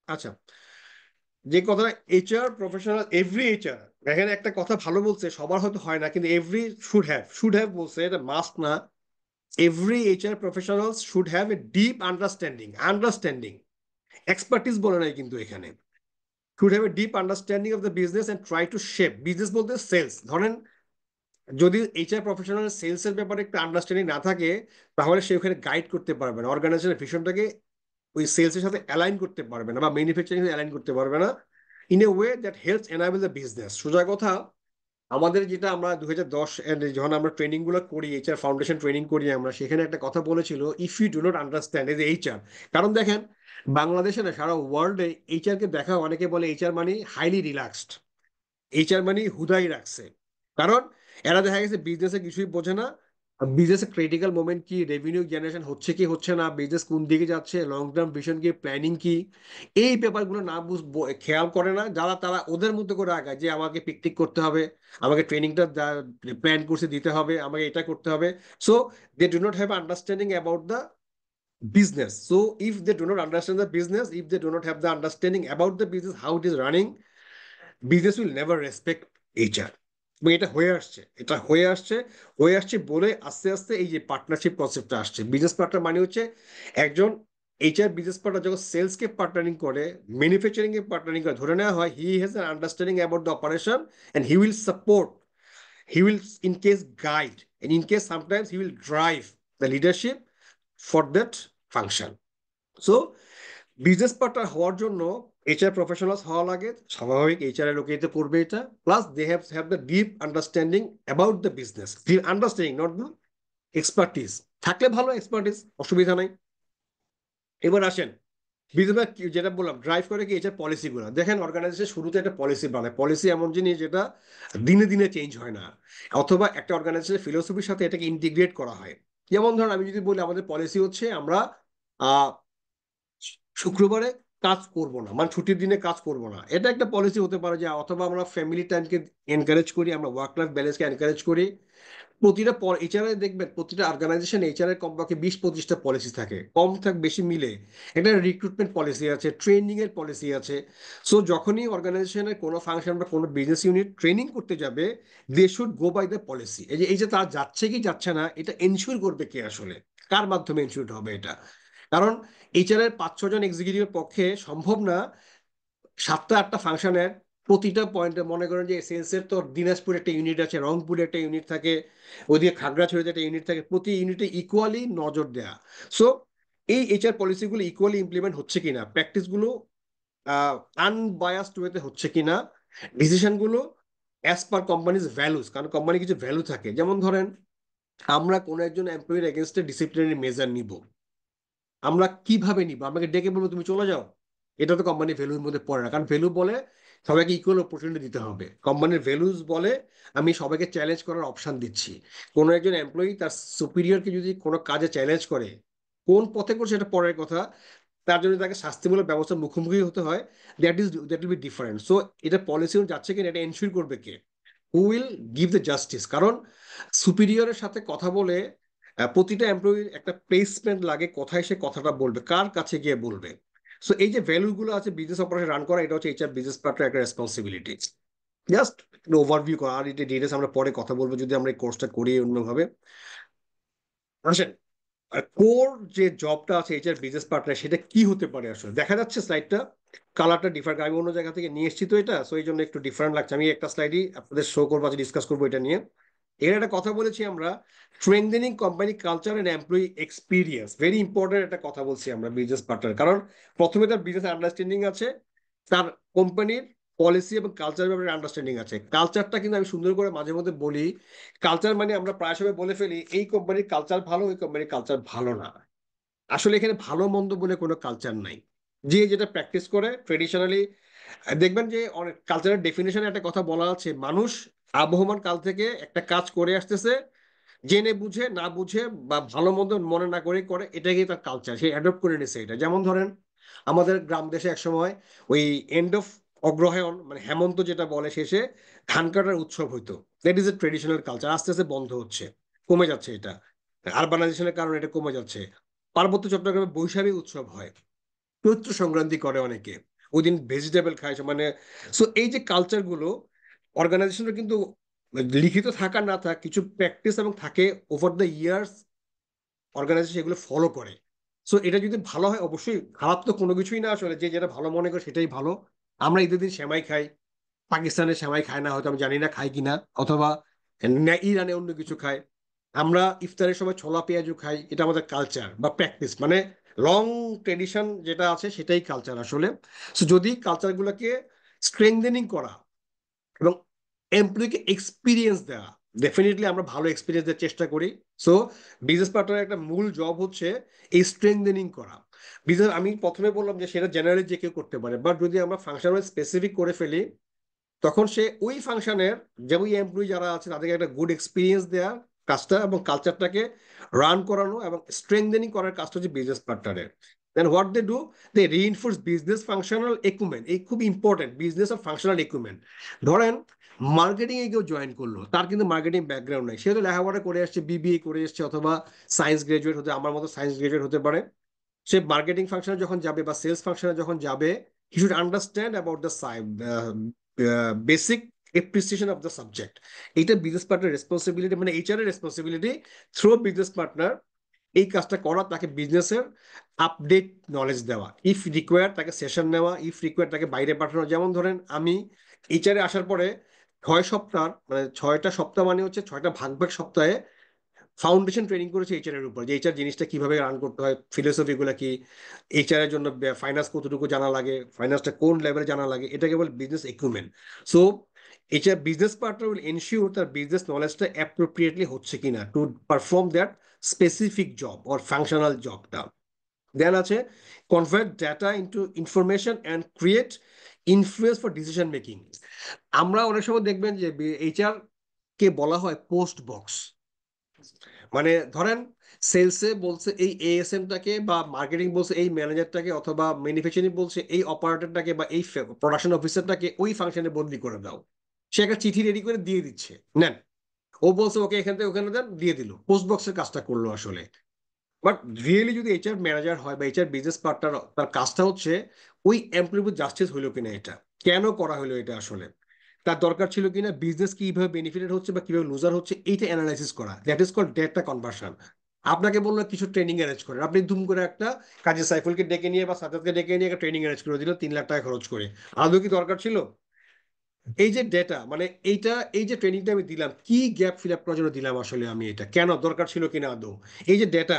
আচ্ছা, যে কথাটা, এইচআর প্রফেশনাল, এভরি এইচআর, এখানে একটা কথা ভালো বলছে, সবার হয়তো হয় না, কিন্তু এভরি শুড হ্যাভ বলছে, এটা মাস্ট না। Every HR professional should have a deep understanding, expertise বলে নাই কিন্তু এখানে। Should have a deep understanding of the business and try to shape, business বলতে সেলস, ধরেন যদি এইচআর প্রফেশনাল সেলস এর ব্যাপারে একটা আন্ডারস্ট্যান্ডিং না থাকে, তাহলে সে ওখানে গাইড করতে পারবে না, অর্গানাইজেশনের ভিশনটাকে ওই সেলস এর সাথে অ্যালাইন করতে পারবে না, বা ম্যানুফ্যাকচারিং সাথে অ্যালাইন করতে পারবে না, in a way that helps enable the business. সোজা কথা, আমাদের যেটা আমরা 2010 যখন আমরা ট্রেনিং গুলো করি, এইচআর ফাউন্ডেশন ট্রেনিং করি আমরা, সেখানে একটা কথা বলেছিল, if you do not understand as HR. কারণ দেখেন, বাংলাদেশে না, সারা ওয়ার্ল্ডে এইচআর কে দেখা, অনেকে বলে এইচআর মানে হাইলি রিল্যাক্সড, এইচআর মানে হুদাই রাখছে। কারণ এরা দেখা গেছে বিজনেসে কিছুই বোঝে না, বিজনেসের ক্রিটিক্যাল মোমেন্ট কি, রেভিনিউ জেনারেশন হচ্ছে কি হচ্ছে না, বিজনেস কোন দিকে যাচ্ছে, লং টার্ম ভিশন কি, প্ল্যানিং কি, এই ব্যাপারগুলো না খেয়াল করে না যারা, তারা ওদের মতো করে আগায়, যে আমাকে পিকনিক করতে হবে, আমাকে ট্রেনিংটা প্ল্যান কোর্সে দিতে হবে, আমাকে এটা করতে হবে। So they do not have understanding about the business. So if they do not understand the business, if they do not have the understanding about the business, how it is running, business will never respect HR. এবং এটা হয়ে আসছে বলে আস্তে আস্তে এই যে পার্টনারশিপ কনসেপ্টটা আসছে। বিজনেস পার্টনার মানে হচ্ছে একজন এইচআর বিজনেস পার্টনার যখন সেলসকে পার্টনারিং করে, ম্যানুফ্যাকচারিং এ পার্টনারিং করে, ধরে নেওয়া হয় he has an understanding about the operation, and he will support, he will in case guide, and in case sometimes he will drive the leadership for that function. So business partner হওয়ার জন্য এইচআর প্রফেশনালস হওয়া লাগে, স্বাভাবিক, এইচআর এর লোকে করবে এটা। Plus they have the deep understanding about the business, deep understanding, not the expertise. থাকলে ভালো, এক্সপার্টিস অসুবিধা নাই। এবার আসেন, বিজনেস যেটা বললাম ড্রাইভ করে কি এইচআর পলিসিগুলো দেখেন, অর্গানাইজেশন শুরুতে একটা পলিসি বানায়। পলিসি এমন জিনিস যেটা দিনে দিনে চেঞ্জ হয় না, অথবা একটা অর্গানাইজেশনের ফিলোসফির সাথে এটাকে ইন্টিগ্রেট করা হয়। যেমন ধরুন আমি যদি বলি আমাদের পলিসি হচ্ছে আমরা আহ শুক্রবারে কাজ করব না, মানে ছুটির দিনে কাজ করব না, এটা একটা পলিসি হতে পারে। যে অথবা আমরা ফ্যামিলি টাইমকে এনকারেজ করি, আমরা ওয়ার্ক লাইফ ব্যালেন্সকে এনকারেজ করি। প্রতিটা এইচআর এ দেখবেন, প্রতিটা অর্গানাইজেশন এইচআর এর কমপক্ষে 20-25টা পলিসি থাকে, কম থাক বেশি মিলে। একটা রিক্রুটমেন্ট পলিসি আছে, ট্রেনিং এর পলিসি আছে। সো যখনই অর্গানাইজেশনের কোনো ফাংশন বা কোনো বিজনেস ইউনিট ট্রেনিং করতে যাবে, they should go by the policy. এই যে তারা যাচ্ছে কি যাচ্ছে না, এটা এনশিওর করবে কে আসলে, কার মাধ্যমে এনশিওর হবে এটা? কারণ এইচআর এর 5-6 জন এক্সিকিউটিভের পক্ষে সম্ভব না 7টা-8টা ফাংশনের প্রতিটা পয়েন্টে। মনে করেন যে সেলস এর তো দিনাজপুরে একটা ইউনিট আছে, রংপুরে একটা ইউনিট থাকে, ওদিকে খাগড়াছড়িতে একটা ইউনিট থাকে, প্রতি ইউনিটে ইকুয়ালি নজর দেয়া। সো এই এইচআর পলিসিগুলো ইকুয়ালি ইমপ্লিমেন্ট হচ্ছে কিনা, প্র্যাকটিসগুলো আনবায়াসড ওয়েতে হচ্ছে কিনা, ডিসিশনগুলো অ্যাজ পার কোম্পানিজ ভ্যালুস, কারণ কোম্পানি কিছু ভ্যালু থাকে। যেমন ধরেন আমরা কোনো একজন এমপ্লয়ির এগেনস্টে ডিসিপ্লিনারি মেজার নিব, আমরা কিভাবে নিব? আমাকে ডেকে বলবো তুমি চলে যাও? এটা তো কোম্পানি ভ্যালুর মধ্যে পড়ে না, কারণ ভ্যালু বলে সবাইকে ইকুয়াল অপরচুনিটি দিতে হবে। কোম্পানির ভ্যালুজ বলে আমি সবাইকে চ্যালেঞ্জ করার অপশন দিচ্ছি। কোনো একজন এমপ্লয়ি তার সুপিরিয়রকে যদি কোনো কাজে চ্যালেঞ্জ করে, কোন পথে করছে এটা পরের কথা, তার জন্য তাকে শাস্তিমূলক ব্যবস্থার মুখোমুখি হতে হয়, that will be different. So এটা পলিসি যাচ্ছে কিনা এটা এনশিওর করবে কে? Who will give the justice? কারণ সুপিরিয়রের সাথে কথা বলে প্রতিটা এমপ্লয়ির একটা প্লেসমেন্ট লাগে, কোথায় সে কথাটা বলবে, কার কাছে গিয়ে বলবে। সো এই যে ভ্যালু গুলো আছে বিজনেস অপারেশন রান করা, এটা হচ্ছে এইচআর বিজনেস পার্টনার একটা রেসপন্সিবিলিটি। জাস্ট ওভারভিউ করা, আর এটা ডিটেলস আমরা পরে কথা বলবো যদি আমরা এই কোর্সটা করি অন্যভাবে। আসেন, কোর যে জবটা আছে এইচআর বিজনেস পার্টনার, সেটা কি হতে পারে আসলে? দেখা যাচ্ছে স্লাইডটা, কালারটা ডিফারেন্ট, আমি অন্য জায়গা থেকে নিয়ে এসেছি তো এটা, সো এই জন্য একটু ডিফারেন্ট লাগছে। আমি একটা স্লাইডই আপনাদের শো করবো, আজ ডিসকাস করবো এটা নিয়ে। এর একটা কথা বলেছি আমরা, strengthening company culture and employee experience, very important একটা কথা বলছি আমরা বিজনেস পার্টনার। কারণ প্রথমে তার বিজনেস আন্ডারস্ট্যান্ডিং আছে, তার কোম্পানির পলিসি এবং কালচার ব্যাপারে আন্ডারস্ট্যান্ডিং আছে। কালচারটা কিন্তু আমি সুন্দর করে মাঝে মধ্যে বলি, কালচার মানে আমরা প্রায় সময় বলে ফেলি এই কোম্পানির কালচার ভালো, ওই কোম্পানির কালচার ভালো না। আসলে এখানে ভালো মন্দ বলে কোনো কালচার নাই। যে যেটা প্র্যাকটিস করে ট্রেডিশনালি, দেখবেন যে অনেক কালচারের ডেফিনেশনে একটা কথা বলা আছে, মানুষ আবহমান কাল থেকে একটা কাজ করে আসতেছে, জেনে বুঝে না বুঝে বা ভালো মন্দ মনে না করে করে, এটাকে তার কালচার, সে অ্যাডপ্ট করে নিছে এটা। যেমন ধরেন আমাদের গ্রাম দেশে একসময় ওই এন্ড অফ অগ্রহায়ণ মানে হেমন্ত যেটা বলে, শেষে ধান কাটার উৎসব হইতো। That is A traditional culture, আস্তে আস্তে বন্ধ হচ্ছে, কমে যাচ্ছে এটা, আরবানাইজেশনের কারণে এটা কমে যাচ্ছে। পার্বত্য চট্টগ্রামে বৈশাখী উৎসব হয়, চৈত্র সংক্রান্তি করে অনেকে, ওই দিন ভেজিটেবল খায় মানে। সো এই যে কালচার গুলো অর্গানাইজেশনের কিন্তু লিখিত থাকা না থাক কিছু প্র্যাকটিস এবং থাকে ওভার দ্য ইয়ার্স, অর্গানাইজেশন এগুলো ফলো করে। সো এটা যদি ভালো হয়, অবশ্যই খারাপ তো কোনো কিছুই না আসলে, যে যেটা ভালো মনে করে সেটাই ভালো। আমরা ঈদের দিন সেমাই খাই, পাকিস্তানের সেমাই খায় না হয়তো, আমি জানি না খাই কিনা, অথবা ইরানে অন্য কিছু খায়। আমরা ইফতারের সময় ছোলা পেঁয়াজু খাই, এটা আমাদের কালচার বা প্র্যাকটিস, মানে লং ট্রেডিশন যেটা আছে সেটাই কালচার আসলে। সো যদি কালচারগুলোকে স্ট্রেংথেনিং করা এবং এমপ্লয়িকে এক্সপিরিয়েন্স দেওয়া, ডেফিনেটলি আমরা ভালো এক্সপিরিয়েন্স দেওয়ার চেষ্টা করি। সো বিজনেস পার্টনারের একটা মূল জব হচ্ছে এই স্ট্রেংথেনিং করা। বিজনেস আমি প্রথমে বললাম যে সেটা জেনারেলি যে কেউ করতে পারে, বাট যদি আমরা ফাংশনাল স্পেসিফিক করে ফেলি, তখন সে ওই ফাংশনের যে ওই এমপ্লয়ি যারা আছে তাদেরকে একটা গুড এক্সপিরিয়েন্স দেওয়ার কাজটা এবং কালচারটাকে রান করানো এবং স্ট্রেংথেনিং করার কাজটা হচ্ছে বিজনেস পার্টনারের। Then what they do, they reinforce business functional equipment. এই খুব important, business of functional equipment. ধরেন মার্কেটিং এ কেউ জয়েন করলো, তার কিন্তু মার্কেটিং ব্যাকগ্রাউন্ড নাই, সে তো লেখাপড়া করে আসছে, বিবিএ করে এসছে, অথবা সায়েন্স গ্রাজুয়েট হতে, আমার মতো সায়েন্স গ্রাজুয়েট হতে পারে। সে মার্কেটিং ফাংশনে যখন যাবে বা সেলস ফাংশনে যখন যাবে, he should understand about the basic appreciation of the subject. এটা বিজনেস পার্টনার রেসপন্সিবিলিটি, মানে এইচআর এর রেসপন্সিবিলিটি থ্রু বিজনেস পার্টনার এই কাজটা করা, তাকে বিজনেসের আপডেট নলেজ দেওয়া, ইফ রিকোয়ার তাকে সেশন নেওয়া, ইফ রিকোয়ার তাকে বাইরে পাঠানো। যেমন ধরেন আমি এইচআরে আসার পরে 6 সপ্তাহ, মানে 6টা সপ্তাহ মানে হচ্ছে 6টা ভাগ ভাগ সপ্তাহে ফাউন্ডেশন ট্রেনিং করেছে এইচআর এর উপর, যে এইচআর জিনিসটা কিভাবে রান করতে হয়, ফিলোসফি গুলা কি, এইচআর এর জন্য ফাইন্যান্স কতটুকু জানা লাগে, ফাইন্যান্সটা কোন লেভেলে জানা লাগে, এটা কেবল business equipment. So HR business partner will ensure তার বিজনেস নলেজটা অ্যাপ্রোপ্রিয়েটলি হচ্ছে কিনা to perform that specific job or functional জবটা। দেন আছে convert data into information and create influence for decision making. আমরা অনেক সময় দেখবেন যে এইচআর কে বলা হয় পোস্ট বক্স। মানে ধরেন সেলসে বলছে এই এএসএমটাকে, বা মার্কেটিং বলছে এই ম্যানেজারটাকে, অথবা ম্যানুফ্যাকচারিং বলছে এই অপারেটরটাকে বা এই প্রোডাকশন অফিসারটাকে ওই ফাংশনে বদলি করে দাও। সে একটা চিঠি রেডি করে দিয়ে দিচ্ছে, নেন। ও বলছে ওকে এখান থেকে ওখানে দেন, দিয়ে দিল, পোস্ট বক্সের কাজটা করলো আসলে। বাট রিয়েলি যদি এইচআর ম্যানেজার হয় বা এইচআর বিজনেস পার্টনার, তার কাজটা হচ্ছে ওই এমপ্লয়ি জাস্টিস হইলো কিনা, এটা কেন করা হলো, এটা আসলে তার দরকার ছিল কিনা, বিজনেস কিভাবে বেনিফিটেড হচ্ছে বা কিভাবে লুজার হচ্ছে, এইটা অ্যানালাইসিস করা, that is called data conversion. আপনাকে বললো কিছু ট্রেনিং অ্যারেঞ্জ করেন, আপনি দুম করে একটা কাজী সাইফুলকে ডেকে নিয়ে বা সাজাদকে ডেকে নিয়ে একটা ট্রেনিং অ্যারেঞ্জ করে দিল 3 লাখ টাকা খরচ করে। আদৌ কি দরকার ছিল? এই যে ডেটা, মানে এইটা, এই যে ট্রেনিংটা আমি দিলাম, কি গ্যাপ ফিল আপ করার জন্য দিলাম আসলে আমি, এটা কেন দরকার ছিল কিনা আদৌ? এই যে ডেটা,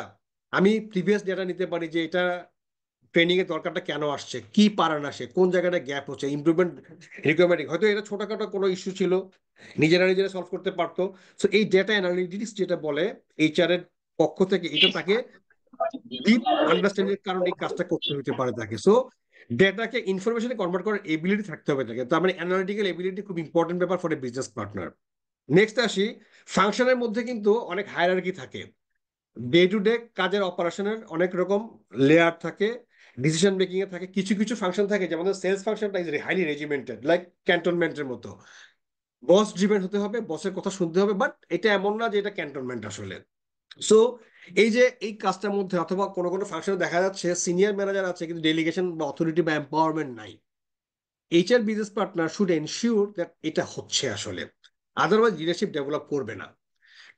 আমি প্রিভিয়াস ডেটা নিতে পারি যে এটা ট্রেনিং এর দরকারটা কেন আসছে, কি পারে না সে, কোন জায়গাটা গ্যাপ হচ্ছে, ইমপ্রুভমেন্ট রিকোয়ারমেন্ট, হয়তো এটা ছোটখাটো কোনো ইস্যু ছিল, নিজেরা নিজেরা সলভ করতে পারতো। সো এই ডেটা অ্যানালিটিক্স যেটা বলে এইচআর এর পক্ষ থেকে, এটা তাকে ডিপ আন্ডারস্ট্যান্ডিং এর কারণে এই কাজটা করতে হতে পারে তাকে। সো ডেটাকে ইনফরমেশনে কনভার্ট করার এবিলিটি থাকতে হবে তাকে, তার মানে অ্যানালিটিক্যাল এবিলিটি খুব ইম্পর্টেন্ট ব্যাপার for a business partner. Next আসি, ফাংশনের মধ্যে কিন্তু অনেক হায়ারার্কি থাকে। ডে টু ডে কাজের অপারেশনের অনেক রকম লেয়ার থাকে, ডিসিশন মেকিং এ থাকে, কিছু কিছু ফাংশন থাকে যেমন সেলস ফাংশনটা ইজ হাইলি রেজিমেন্টেড, লাইক ক্যান্টনমেন্টের মতো। বস ড্রিভেন হতে হবে, বসের কথা শুনতে হবে, বাট এটা এমন না যে এটা ক্যান্টনমেন্ট আসলে। সো এই যে এই কাজটার মধ্যে, অথবা কোনো কোনো ফাংশনে দেখা যাচ্ছে সিনিয়র ম্যানেজার আছে কিন্তু ডেলিগেশন বা অথরিটি বা এম্পাওয়ারমেন্ট নাই। HR business partner should ensure that এটা হচ্ছে আসলে, আদারওয়াইজ লিডারশিপ ডেভেলপ করবে না।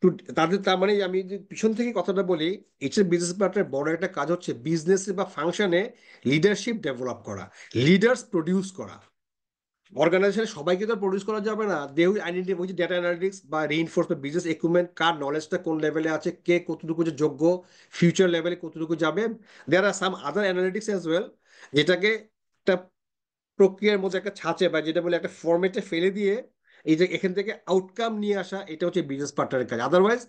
তো তাদের, তার মানে আমি যদি পিছন থেকে কথাটা বলি, এইচআর বিজনেস পার্টনার বড় একটা কাজ হচ্ছে বিজনেস বা ফাংশনে লিডারশিপ ডেভেলপ করা, লিডার্স প্রডিউস করা। অর্গানাইজেশনে সবাইকে তো প্রডিউস করা যাবে না, দে উইল আইডেন্টিফাই ওই যে ডেটা অ্যানালিটিক্স বা রিইনফোর্স বা বিজনেস ইকুইপমেন্ট, কার নলেজটা কোন লেভেলে আছে, কে কতটুকু যে যোগ্য, ফিউচার লেভেলে কতটুকু যাবে। দেয়ার আর সাম আদার অ্যানালিটিক্স অ্যাজ ওয়েল, যেটাকে একটা প্রক্রিয়ার মধ্যে একটা ছাঁচে বা যেটা বলে একটা ফরম্যাটে ফেলে দিয়ে এই যে এখান থেকে আউটকাম নিয়ে আসা, এটা হচ্ছে বিজনেস পার্টনারের কাজ। আদারওয়াইজ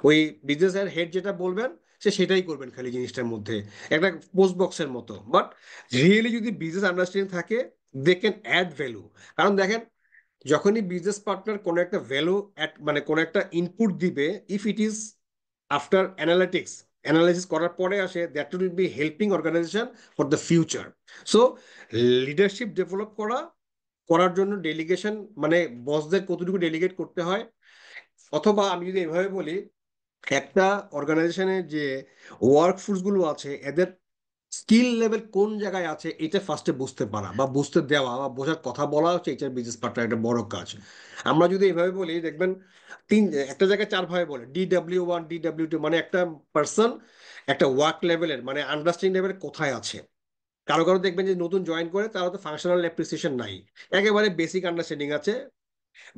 ওই বিজনেস এর হেড যেটা বলবেন সে সেটাই করবেন খালি জিনিসটার মধ্যে, একটা পোস্ট বক্সের মতো। বাট রিয়েলি যদি বিজনেস আন্ডারস্ট্যান্ডিং থাকে, দে ক্যান অ্যাড ভ্যালু। কারণ দেখেন, যখনই বিজনেস পার্টনার কোনো একটা ভ্যালু অ্যাড, মানে কোনো একটা ইনপুট দিবে, if it is after analytics, analysis করার পরে আসে, that will be helping organization for the future. So leadership develop করার জন্য ডেলিগেশন, মানে বসদের কতটুকু ডেলিগেট করতে হয়, অথবা আমি যদি এভাবে বলি, একটা অর্গানাইজেশনের যে ওয়ার্ক ফোর্স গুলো আছে এদের স্কিল লেভেল কোন জায়গায় আছে, এটা ফার্স্টে বুঝতে পারা বা বুঝতে দেওয়া বা বোঝার কথা বলা হচ্ছে এইচআর বিজনেস পার্টনার একটা বড় কাজ। আমরা যদি এভাবে বলি, দেখবেন তিন, একটা জায়গায় 4 ভাবে বলে DW1 DW2, মানে একটা পার্সন একটা ওয়ার্ক লেভেলের মানে আন্ডারস্ট্যান্ডিং লেভেল কোথায় আছে। কারো কারো দেখবেন যে নতুন জয়েন করে তারা তো ফাংশনাল অ্যাপ্রিসিয়েশন নাই, একেবারে বেসিক আন্ডারস্ট্যান্ডিং আছে।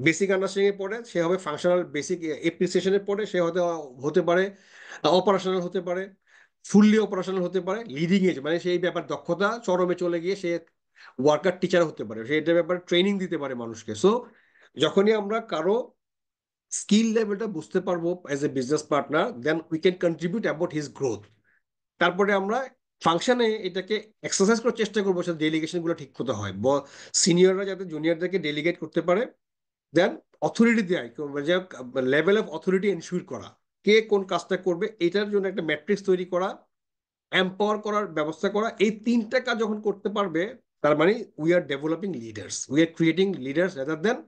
বেসিক আন্ডারস্ট্যান্ডিং এর পরে সে হবে ফাংশনাল, বেসিক এপ্রিসিয়েশনের পরে সে হতে হতে পারে অপারেশনাল, হতে পারে ফুললি অপারেশনাল, হতে পারে লিডিং এজ, মানে সেই ব্যাপার দক্ষতা চরমে চলে গিয়ে সে ওয়ার্কার টিচার হতে পারে, সে এটার ব্যাপারে ট্রেনিং দিতে পারে মানুষকে। সো যখনই আমরা কারো স্কিল লেভেলটা বুঝতে পারবো as a business partner, then we can contribute about his growth. তারপরে আমরা ফাংশনে এটাকে এক্সারসাইজ করার চেষ্টা করবো, সাথে ডেলিগেশন গুলো ঠিক মতো হয়, সিনিয়ররা যাতে জুনিয়রদেরকে ডেলিগেট করতে পারে। দেন অথরিটি দেয়, লেভেল অফ অথরিটি এনশিওর করা, কে কোন কাজটা করবে এটার জন্য একটা ম্যাট্রিক্স তৈরি করা, এম্পাওয়ার করার ব্যবস্থা করা। এই 3টা কাজ যখন করতে পারবে, তার মানে we are developing leaders, we are creating leaders rather then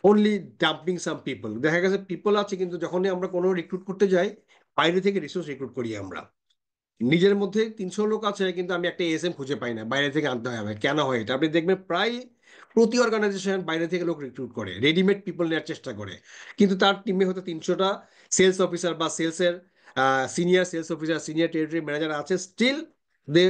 only dumping some people. দেখা গেছে পিপল আছে কিন্তু যখনই আমরা কোনো রিক্রুট করতে যাই, বাইরে থেকে রিসোর্স রিক্রুট করি আমরা, নিজের মধ্যে 300 লোক আছে কিন্তু আমি একটা এসএম খুঁজে পাই না, বাইরে থেকে আনতে হয়। কেন হয় এটা? আপনি দেখবেন প্রায় প্রতি অর্গানাইজেশন বাইরে থেকে লোক রিক্রুট করে, রেডিমেড পিপল নেওয়ার চেষ্টা করে, কিন্তু তার টিমে হয়তো 300টা সেলস অফিসার বা সেলসের senior sales officer, senior territory manager আছে, still they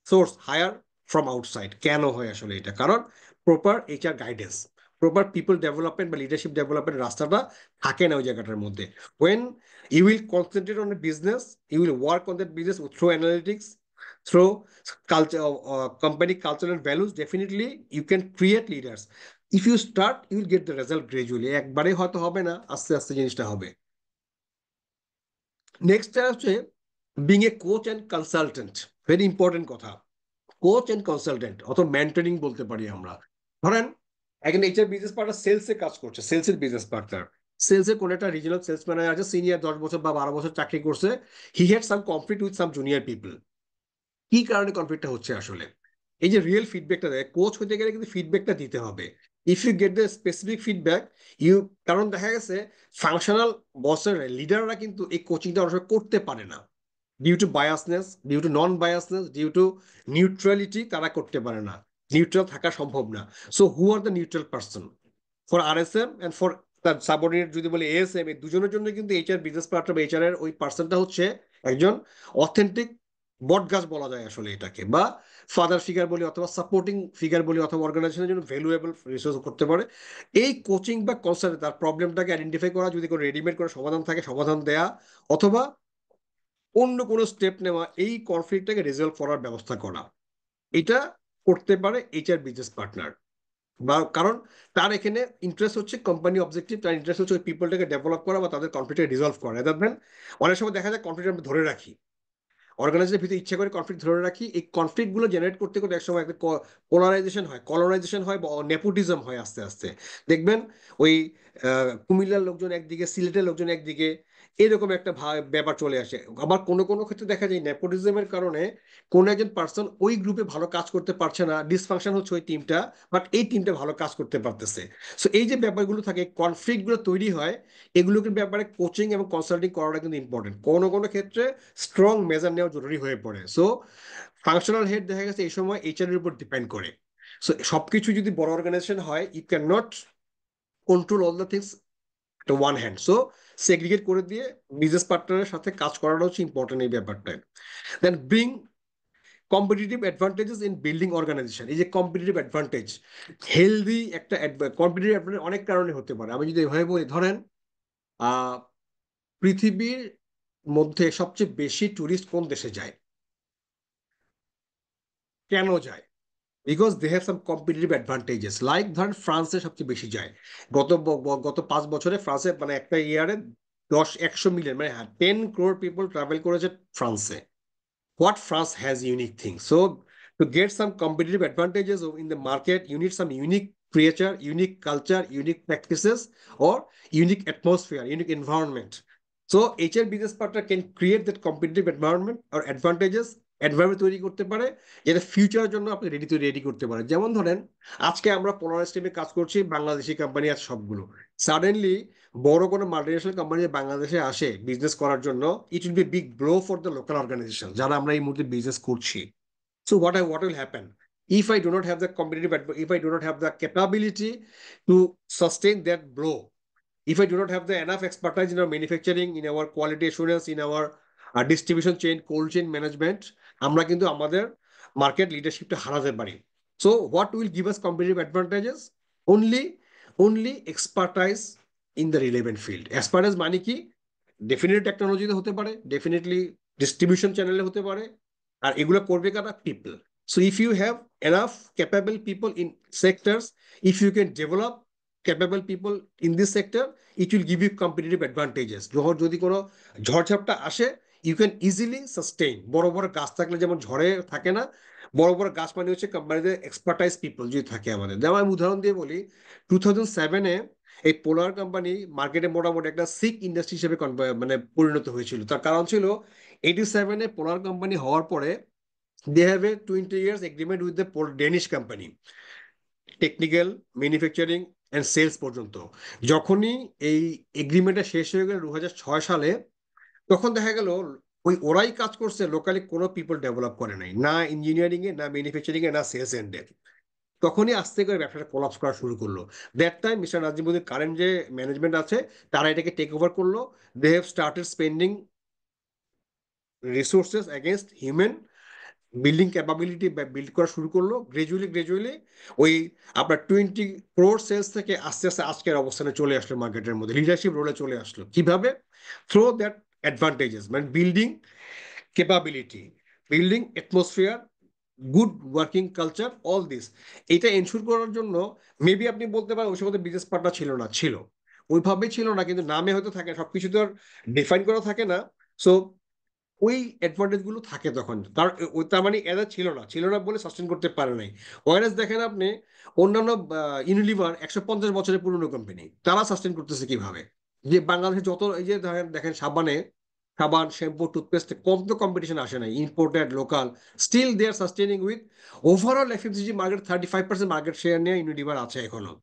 source hire from outside. কেন হয় আসলে এটা? কারণ proper HR guidance, proper people development বা লিডারশিপ ডেভেলপমেন্ট রাস্তাটা থাকে না ওই জায়গাটার মধ্যে। When you will concentrate on a business, you will work on that business through analytics, through culture, company culture and values, definitely you can create leaders. If you start, you will get the result gradually, একবারে হয়তো হবে না, আস্তে আস্তে জিনিসটা হবে। নেক্সট হচ্ছে being a coach and consultant. Very important কথা। কোচ এন্ড কনসালটেন্ট অথবা মেন্টরিং বলতে পারি আমরা। ধরেন একজন এইচআর বিজনেস পার্টনার সেলসে কাজ করছে, সেলসের বিজনেস পার্টনার, সেলসে কোন একটা রিজনাল সেলস ম্যানেজার আছে, সিনিয়র 10 বছর বা 12 বছর চাকরি করছে, he had some conflict with some junior people. কি কারণে কনফ্লিক্টটা হচ্ছে আসলে? এই যে রিয়েল ফিডব্যাকটা দেয়, কোচ হতে গেলে কিন্তু ফিডব্যাকটা দিতে হবে। If you get the specific feedback, you, কারণ দেখা গেছে ফাংশনাল বসের লিডাররা কিন্তু এই কোচিংটা অনেক সময় করতে পারে না, due to biasness, due to non biasness, due to neutrality, তারা করতে পারে না, নিউট্রাল থাকা সম্ভব না। So who are the neutral person for RSM and for তার সাবঅর্ডিনেট যদি বলি এএসএম, এই দুজনের জন্য কিন্তু এইচআর বিজনেস পার্টনার বা এইচআর এর ওই পার্সনটা হচ্ছে একজন অথেন্টিক বটগাছ বলা যায় আসলে এটাকে, বা ফাদার ফিগার বলি অথবা সাপোর্টিং ফিগার বলি, অথবা অর্গানাইজেশনের জন্য ভ্যালুয়েবল রিসোর্স করতে পারে। এই কোচিং বা কনসাল্ট তার প্রবলেমটাকে আইডেন্টিফাই করা, যদি কোনো রেডিমেড করে সমাধান থাকে সমাধান দেয়া, অথবা অন্য কোনো স্টেপ নেওয়া এই কনফ্লিক্টটাকে রিজলভ করার ব্যবস্থা করা, এটা করতে পারে এইচআর বিজনেস পার্টনার। বা কারণ তার এখানে ইন্টারেস্ট হচ্ছে কোম্পানি অবজেক্টিভ, তার ইন্টারেস্ট হচ্ছে ওই পিপলটাকে ডেভেলপ করা বা তাদের কনফ্লিক্টকে রিজলভ করা। দেন অনেক সময় দেখা যায় কনফ্লিক্ট আমরা ধরে রাখি, অর্গানাইজেশনের ভিতরে ইচ্ছা করে কনফ্লিক্ট ধরে রাখি, এই কনফ্লিক্ট গুলো জেনারেট করতে করতে একসময় একটা পোলারাইজেশন হয়, কলোনাইজেশন হয়, বা নেপোটিজম হয় আস্তে আস্তে। দেখবেন ওই কুমিল্লার লোকজন একদিকে, সিলেটের লোকজন একদিকে, এরকম একটা ব্যাপার চলে আসে। আবার কোনো কোনো ক্ষেত্রে দেখা যায় নেপোটিজমের কারণে কোনো একজন পার্সন ওই গ্রুপে ভালো কাজ করতে পারছে না, ডিসফাংশন হচ্ছে ওই টিমটা, বাট এই টিমটা ভালো কাজ করতে পারতেছে। সো এই যে ব্যাপারগুলো থাকে, কনফ্লিক্ট গুলো তৈরি হয়, এগুলোকে ব্যাপারে কোচিং এবং কনসাল্টিং করাটা কিন্তু ইম্পর্টেন্ট। কোনো কোনো ক্ষেত্রে স্ট্রং মেজার নেওয়া জরুরি হয়ে পড়ে। সো ফাংশনাল হেড দেখা গেছে এই সময় এইচআর এর উপর ডিপেন্ড করে। সো সবকিছু যদি বড় অর্গানাইজেশন হয়, it can not control all the things একটা ওয়ান হ্যান্ড। সো সেগ্রিগেট করে দিয়ে বিজনেস পার্টনারের সাথে কাজ করাটা হচ্ছে ইম্পর্টেন্ট এই ব্যাপারটায়। Then bring competitive advantages in building organisation. এই যে কম্পিটিটিভ অ্যাডভান্টেজ, হেলদি একটা কম্পিটিটিভ অ্যাডভান্টেজ অনেক কারণে হতে পারে। আমি যদি এভাবে বলি, ধরেন আহ পৃথিবীর মধ্যে সবচেয়ে বেশি ট্যুরিস্ট কোন দেশে যায়, কেন যায়? Because they have some competitive advantages. Like ধরেন ফ্রান্সে সবচেয়ে বেশি যায়। গত 5 বছরে ফ্রান্সে মানে একটা ইয়ারে 100 মিলিয়ন, মানে 10 crore পিপল ট্রাভেল করেছে ফ্রান্সে। What France has unique things. So to get some competitive advantages in the market, you need some unique creature, unique culture, unique practices, or unique atmosphere, unique environment. So HR business partner can create that competitive environment or advantages, environment তৈরি করতে পারে, যেটা ফিউচারের জন্য আপনি রেডি করতে পারেন। যেমন ধরেন আজকে আমরা পোলারাইজ টিমে কাজ করছি, বাংলাদেশি কোম্পানি আছে সবগুলো, সাডেনলি বড় কোনো মাল্টিনেশনাল কোম্পানি বাংলাদেশে আসে বিজনেস করার জন্য, it will be big blow for the local organization যারা আমরা এই মুহূর্তে বিজনেস করছি। So what will happen if I do not have the competitive if I do not have the capability to sustain that blow, if I do not have the enough expertise in our manufacturing, in our quality assurance, in our distribution chain, cold chain management, আমরা কিন্তু আমাদের মার্কেট লিডারশিপটা হারাতে পারি। So what will give us competitive advantages? Only only expertise in the relevant field. Expertise মানে কি? ডেফিনেটলি টেকনোলজিতে হতে পারে, ডেফিনেটলি ডিস্ট্রিবিউশন চ্যানেলে হতে পারে, আর এগুলো করবে কারা? People. So if you have enough capable people in sectors, if you can develop capable people in this sector, it will give you competitive advantages. যখন যদি কোনো ঝড়ঝাপটা আসে, ইউ ক্যান ইজিলি সাস্টেইন। বড় বড় গাছ থাকলে যেমন ঝড়ে থাকে না, বড় বড় গাছ মানে হচ্ছে কোম্পানিতে এক্সপার্টাইজ পিপল যদি থাকে আমাদের। যেমন আমি উদাহরণ দিয়ে বলি, 2007-এ এই পোলার কোম্পানি মার্কেটে মোটামুটি একটা সিক ইন্ডাস্ট্রি হিসেবে মানে পরিণত হয়েছিল। তার কারণ ছিল 87-এ পোলার কোম্পানি হওয়ার পরে they have a 20 years agreement with the Danish company, technical, manufacturing and sales পর্যন্ত। যখনই এই এগ্রিমেন্টটা শেষ হয়ে গেল 2006 সালে, তখন দেখা গেল ওই ওরাই কাজ করছে, লোকালি কোনো পিপল ডেভেলপ করে নাই, না ইঞ্জিনিয়ারিং এ, না ম্যানুফ্যাকচারিং এ, না সেলস এন্ডে। তখনই আস্তে করে ব্যবসাটা কোলাপস করা শুরু করলো। That time mister Nazimuddin current যে ম্যানেজমেন্ট আছে, তারা এটাকে টেক ওভার করলো। They have started spending resources against human, building capability build করা শুরু করলো। গ্রাজুয়ালি ওই আপনার 20 crore সেলস থেকে আস্তে আস্তে আজকের অবস্থানে চলে আসলো, মার্কেটের মধ্যে লিডারশিপ রোলে চলে আসলো। কিভাবে? থ্রো দ্যাট অ্যাডভান্টেজেস, মানে building capability, building atmosphere, good working culture, all this. এটা এনশিওর করার জন্য মেবি আপনি বলতে পারেন ওই সময় বিজনেস পার্টনার ছিল না, ছিল, ওইভাবে ছিল না, কিন্তু নামে হয়তো থাকে, সবকিছু তো আর ডিফাইন করা থাকে না। সো ওই অ্যাডভান্টেজ গুলো থাকে তখন, তার তার মানে এরা ছিল না বলে সাস্টেন করতে পারে নাই। ওয়ারেস দেখেন আপনি অন্যান্য ইউনিলিভার 150 বছরের পুরনো কোম্পানি, তারা সাস্টেন করতেছে কিভাবে? যে বাংলাদেশে যত এই যে দেখেন সাবান শ্যাম্পু টুথপেস্ট কম তো কম্পিটিশন আসে নাই, imported local, still they are sustaining with overall FMCG market 35% market share নিয়ে ইউনিলিভার আছে এখনো।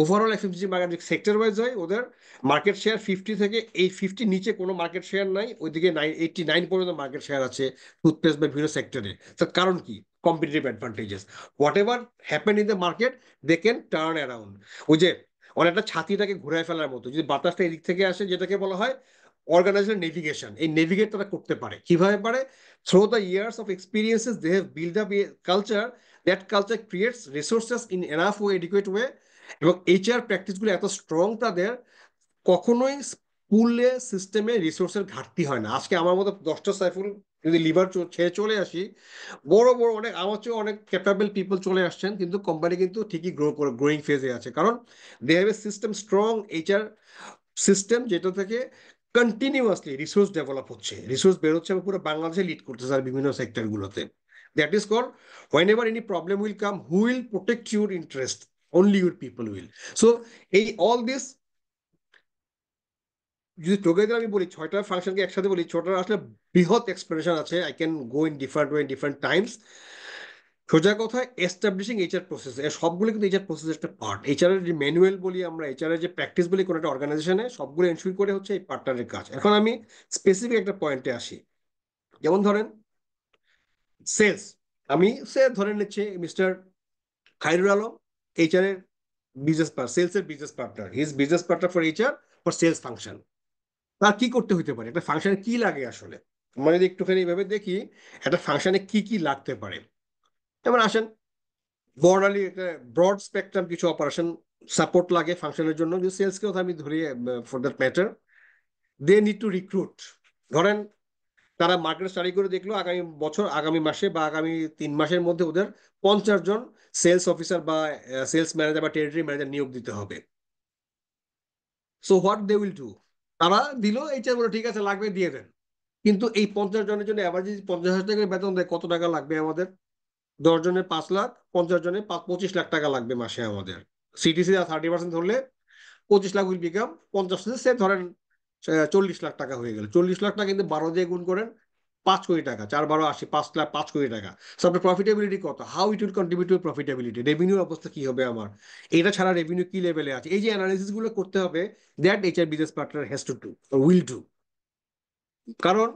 Overall FMCG market sector wise হয়, ওদের মার্কেট শেয়ার 50 থেকে এই 50 নিচে কোনো মার্কেট শেয়ার নাই, ওইদিকে 89 পর্যন্ত মার্কেট শেয়ার আছে টুথপেস্ট বা বিভিন্ন সেক্টরে। তার কারণ কি? Competitive advantages. Whatever happen in the market they can turn around. ওই যে অনেকটা ছাতিটাকে ঘুরায় ফেলার মতো, যদি বাতাসটা এদিক থেকে আসে যেটাকে বলা হয় অর্গানাইজেশন নেভিগেশন, এই নেভিগেট তারা করতে পারে কিভাবে পারে? Through the years of experiences they have build up a culture, that culture creates resources in enough way educate way. এবং এইচআর প্র্যাকটিসগুলো এত স্ট্রং তাদের, কখনোই স্কুলে সিস্টেমে রিসোর্সের ঘাটতি হয় না। আজকে আমার মতো 10টা সাইফুল যদি লিভার ছেড়ে চলে আসি, বড় বড় অনেক আমার চেয়ে অনেক ক্যাপাবল পিপল চলে আসছেন, কিন্তু কোম্পানি কিন্তু ঠিকই গ্রোয়িং ফেজে আছে, কারণ they have a system, strong HR system, যেটা থেকে কন্টিনিউয়াসলি রিসোর্স ডেভেলপ হচ্ছে, রিসোর্স বেরোচ্ছে এবং পুরো বাংলাদেশে লিড করতেছে আর বিভিন্ন সেক্টরগুলোতে। That is call whenever any problem will come, who will protect your interest? Only your people will. So এই অল দিস যদি টুগেদার আমি বলি, 6টা ফাংশনকে একসাথে বলি, 6টার আসলে বৃহৎ এক্সপ্লেনেশন আছে, I can go in different way in different Times. সোজা কথা, এস্টাবলিশিং এইচআর প্রসেস, সবগুলো কিন্তু এইচআর প্রসেসের একটা পার্ট। এইচআর এর যে ম্যানুয়াল বলি আমরা, এইচআর এর যে প্র্যাকটিস বলি কোনো একটা অর্গানাইজেশনে, সবগুলো এনশিওর করে হচ্ছে এই পার্টনারের কাজ। এখন আমি স্পেসিফিক একটা পয়েন্টে আসি। যেমন ধরেন সেলস, আমি সে ধরে নিচ্ছে মিস্টার খাইরুল আলম, এইচআর এর সেলস এর business partner, his business partner for HR for sales function. তার কি করতে হইতে পারে? একটা ফাংশনে কি লাগে আসলে? আমরা যদি একটুখানি এইভাবে দেখি একটা ফাংশনে কি কি লাগতে পারে, যেমন আসেন বর্ডালি একটা ব্রড স্পেকট্রাম কিছু অপারেশন সাপোর্ট লাগে ফাংশনের জন্য। যদি সেলসকেও আমি ধরি for that matter, they need to recruit. ধরেন তারা মার্কেট স্টাডি করে দেখলো আগামী বছর, আগামী মাসে বা আগামী 3 মাসের মধ্যে ওদের 50 জন সেলস অফিসার বা সেলস ম্যানেজার বা টেরিটরি ম্যানেজার নিয়োগ দিতে হবে। So what they will do, তারা দিল, এইটা বলে ঠিক আছে লাগবে দিয়ে দেন। কিন্তু এই 50 জনের জন্য আবার যদি 50,000 টাকা বেতন দেয়, কত টাকা লাগবে আমাদের? 10 জনের 5 লাখ, 50 জনের 25 লাখ টাকা লাগবে মাসে আমাদের। সিটিসি 30% ধরলে 25 লাখ উইল বিকাম 50, সে ধরেন 40 লাখ টাকা হয়ে গেল। 40 লাখ টাকা কিন্তু 12 দিয়ে গুণ করেন, 5 কোটি টাকা, 4 12 80, 5 লাখ, 5 কোটি টাকা। সো আপনার প্রফিটেবিলিটি কত? How it will contribute to profitability? রেভিনিউর অবস্থা কি হবে আমার? এটা ছাড়া রেভিনিউ কি লেভেলে আছে? এই যে অ্যানালিসিস গুলো করতে হবে, that HR business partner has to do, will do. কারণ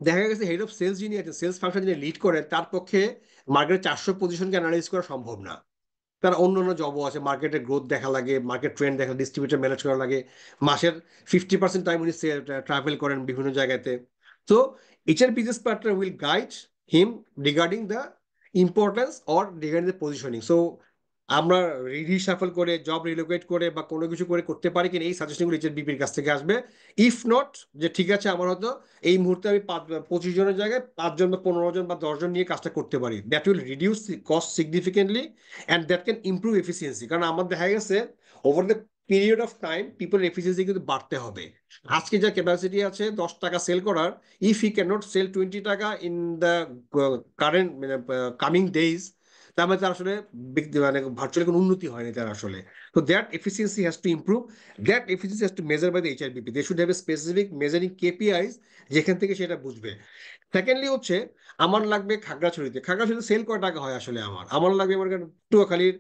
দেখা গেছে হেড অফ সেলস যিনি আছেন, সেলস ফাংশন যিনি লিড করেন, তার পক্ষে মার্কেটের 400 পজিশনকে অ্যানালাইজ করা সম্ভব না। তার অন্য অন্য জবও আছে, মার্কেটের গ্রোথ দেখা লাগে, মার্কেট ট্রেন্ড দেখা, ডিস্ট্রিবিউটর ম্যানেজ করা লাগে। মাসের 50% টাইম উনি ট্রাভেল করেন বিভিন্ন জায়গাতে। তো HR business partner will guide him regarding the importance or regarding the positioning. So আমরা রিসাফল করে জব রিলোকেট করে বা কোনো কিছু করে করতে পারি কিনা, এই সাজেশনগুলো এইচআর বিপির কাছ থেকে আসবে। ইফ নট, যে ঠিক আছে আমার হয়তো এই মুহূর্তে আমি 25 জনের জায়গায় 5 জন বা 15 জন বা 10 জন নিয়ে কাজটা করতে পারি, that will reduce cost significantly and that can improve efficiency. কারণ আমার দেখা গেছে over the period of time people efficiency কিন্তু বাড়তে হবে। আজকে যা ক্যাপাসিটি আছে 10 টাকা সেল করার, if he can not sell 20 টাকা in the current coming days, তার মানে তার আসলে মানে ভার্চুয়ালি কোনো উন্নতি হয়নি তার আসলে। তো that efficiency has to improve, that efficiency has to measure by the HRBP, they should have a specific measuring KPIs যেখান থেকে সেটা বুঝবে। সেকেন্ডলি হচ্ছে আমার লাগবে খাগড়াছড়িতে, খাগড়াছড়িতে সেল কয় টাকা হয় আসলে আমার? আমার লাগবে আমার পটুয়াখালীর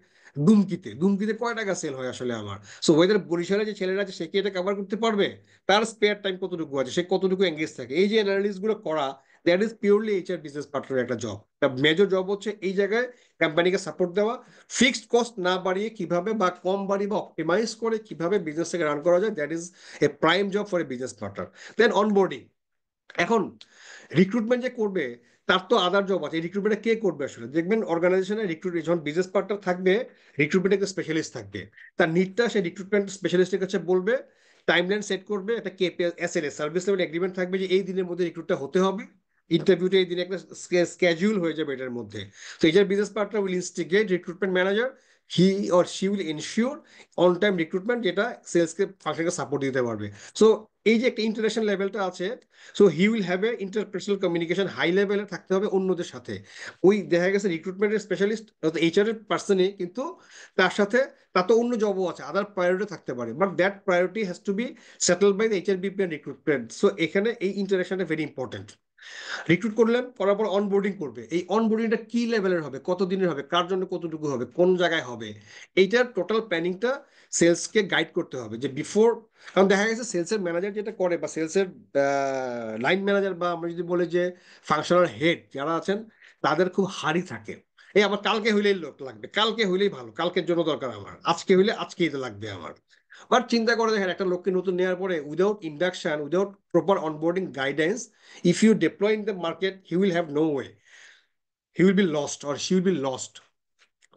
দুমকিতে, দুমকিতে কয় টাকা সেল হয় আসলে আমার? সো ওয়েদার বরিশালে যে ছেলেরা আছে সে কি এটা কভার করতে পারবে? তার স্পেয়ার টাইম কতটুকু আছে, সে কতটুকু এঙ্গেজ থাকে? এই যে অ্যানালিসিস গুলো করা, that is purely HR business partner একটা জব। মেজর জব হচ্ছে এই জায়গায় কোম্পানিকে সাপোর্ট দেওয়া, ফিক্সড কস্ট না বাড়িয়ে কিভাবে বা কম বাড়িয়ে বা অপটিমাইজ করে কিভাবে বিজনেসটাকে রান করা যায়, that is a prime job for a business partner. Then onboarding. এখন রিক্রুটমেন্ট যে করবে তার তো আদার জব আছে, রিক্রুটমেন্ট কে করবে আসলে? দেখবেন অর্গানাইজেশনে রিক্রুট যখন বিজনেস পার্টনার থাকবে, রিক্রুটমেন্ট একটা স্পেশালিস্ট থাকবে, তার নিডটা সে রিক্রুটমেন্ট স্পেশালিস্টের কাছে বলবে, টাইমলাইন সেট করবে, একটা KPS SLA service level agreement থাকবে যে এই দিনের মধ্যে রিক্রুটটা হতে হবে, ইন্টারভিউটা এই দিনে একটা স্কেজুল হয়ে যাবে এটার মধ্যে। তো এটার business partner will instigate recruitment manager, he or she will ensure on time recruitment, যেটা সেলসকে ফাংশনকে সাপোর্ট দিতে পারবে। সো এই যে একটা ইন্টারেকশন লেভেলটা আছে, so he will have a interpersonal communication high লেভেলে থাকতে হবে অন্যদের সাথে। ওই দেখা গেছে রিক্রুটমেন্টের স্পেশালিস্ট এইচআর এর পার্সনই, কিন্তু তার সাথে তার তো অন্য জবও আছে, আদার প্রায়োরিটি থাকতে পারে, but that priority has to be settled by the HR BP and recruitment. So এখানে এই ইন্টারেকশনটা ভেরি ইম্পর্টেন্ট। রিক্রুট করলেন, করার পর অনবোর্ডিং করবে, এই অনবোর্ডিংটা কি লেভেলের হবে, কত দিনের হবে, কার জন্য কতটুকু হবে, কোন জায়গায় হবে, এইটার টোটাল প্ল্যানিংটা সেলসকে গাইড করতে হবে যে বিফোর। কারণ দেখা গেছে সেলসের ম্যানেজার যেটা করে, বা সেলসের লাইন ম্যানেজার, বা আমরা যদি বলি যে ফাংশনাল হেড যারা আছেন, তাদের খুব হাড়ি থাকে। এই আমার কালকে হইলেই লোক লাগবে, কালকে হইলেই ভালো, কালকের জন্য দরকার আমার, আজকে হইলে আজকেই তো লাগবে আমার। বাট চিন্তা করে দেখেন, একটা লোককে নতুন নেওয়ার পরে without induction, without proper onboarding guidance, if you deploy in the market, he will have no way, he will be lost or she will be lost.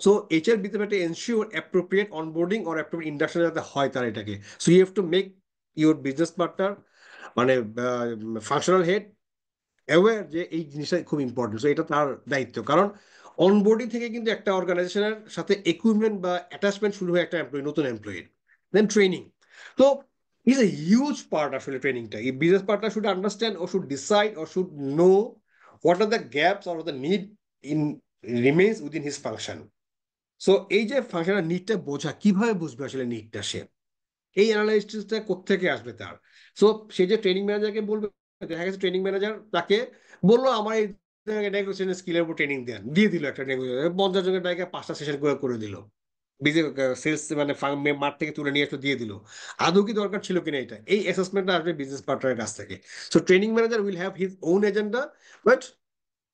So HR বিতে ensure appropriate onboarding or appropriate induction যাতে হয় তার এটাকে। So you have to make your business partner, মানে ফাংশনাল হেড, অ্যাওয়্যার যে এই জিনিসটা খুব ইম্পর্টেন্ট। সো এটা তার দায়িত্ব, কারণ অনবোর্ডিং থেকে কিন্তু একটা অর্গানাইজেশনের সাথে ইকুইপমেন্ট বা অ্যাটাচমেন্ট শুরু হয় একটা এমপ্লয়ি, নতুন এমপ্লয়ির। দেন ট্রেনিং, তো ইজ এ হিউজ পার্ট আসলে ট্রেনিংটা। এই business partner should understand or should decide or should know what are the gaps or the need in remains within his function. So এই যে ফাংশনাল নিডটা বোঝা, কিভাবে বুঝবে আসলে নিডটা সে, এই অ্যানালাইসিসটা কোত্থেকে আসবে তার? সো সে যে ট্রেনিং ম্যানেজারকে বলবে, দেখা গেছে ট্রেনিং ম্যানেজার তাকে বললো আমার এই নেগোসিয়েশন স্কিলের উপর ট্রেনিং দেন, দিয়ে দিল একটা নেগোসিয়েশন 50 জনের টাকা 5টা সেশন করে দিল, বিজে সেলস মানে মাঠ থেকে তুলে নিয়ে এসে দিয়ে দিল। আদৌ কি দরকার ছিল কিনা, এটা এই অ্যাসেসমেন্টটা আসবে বিজনেস পার্টনারের কাছ থেকে। So training manager will have his own agenda, but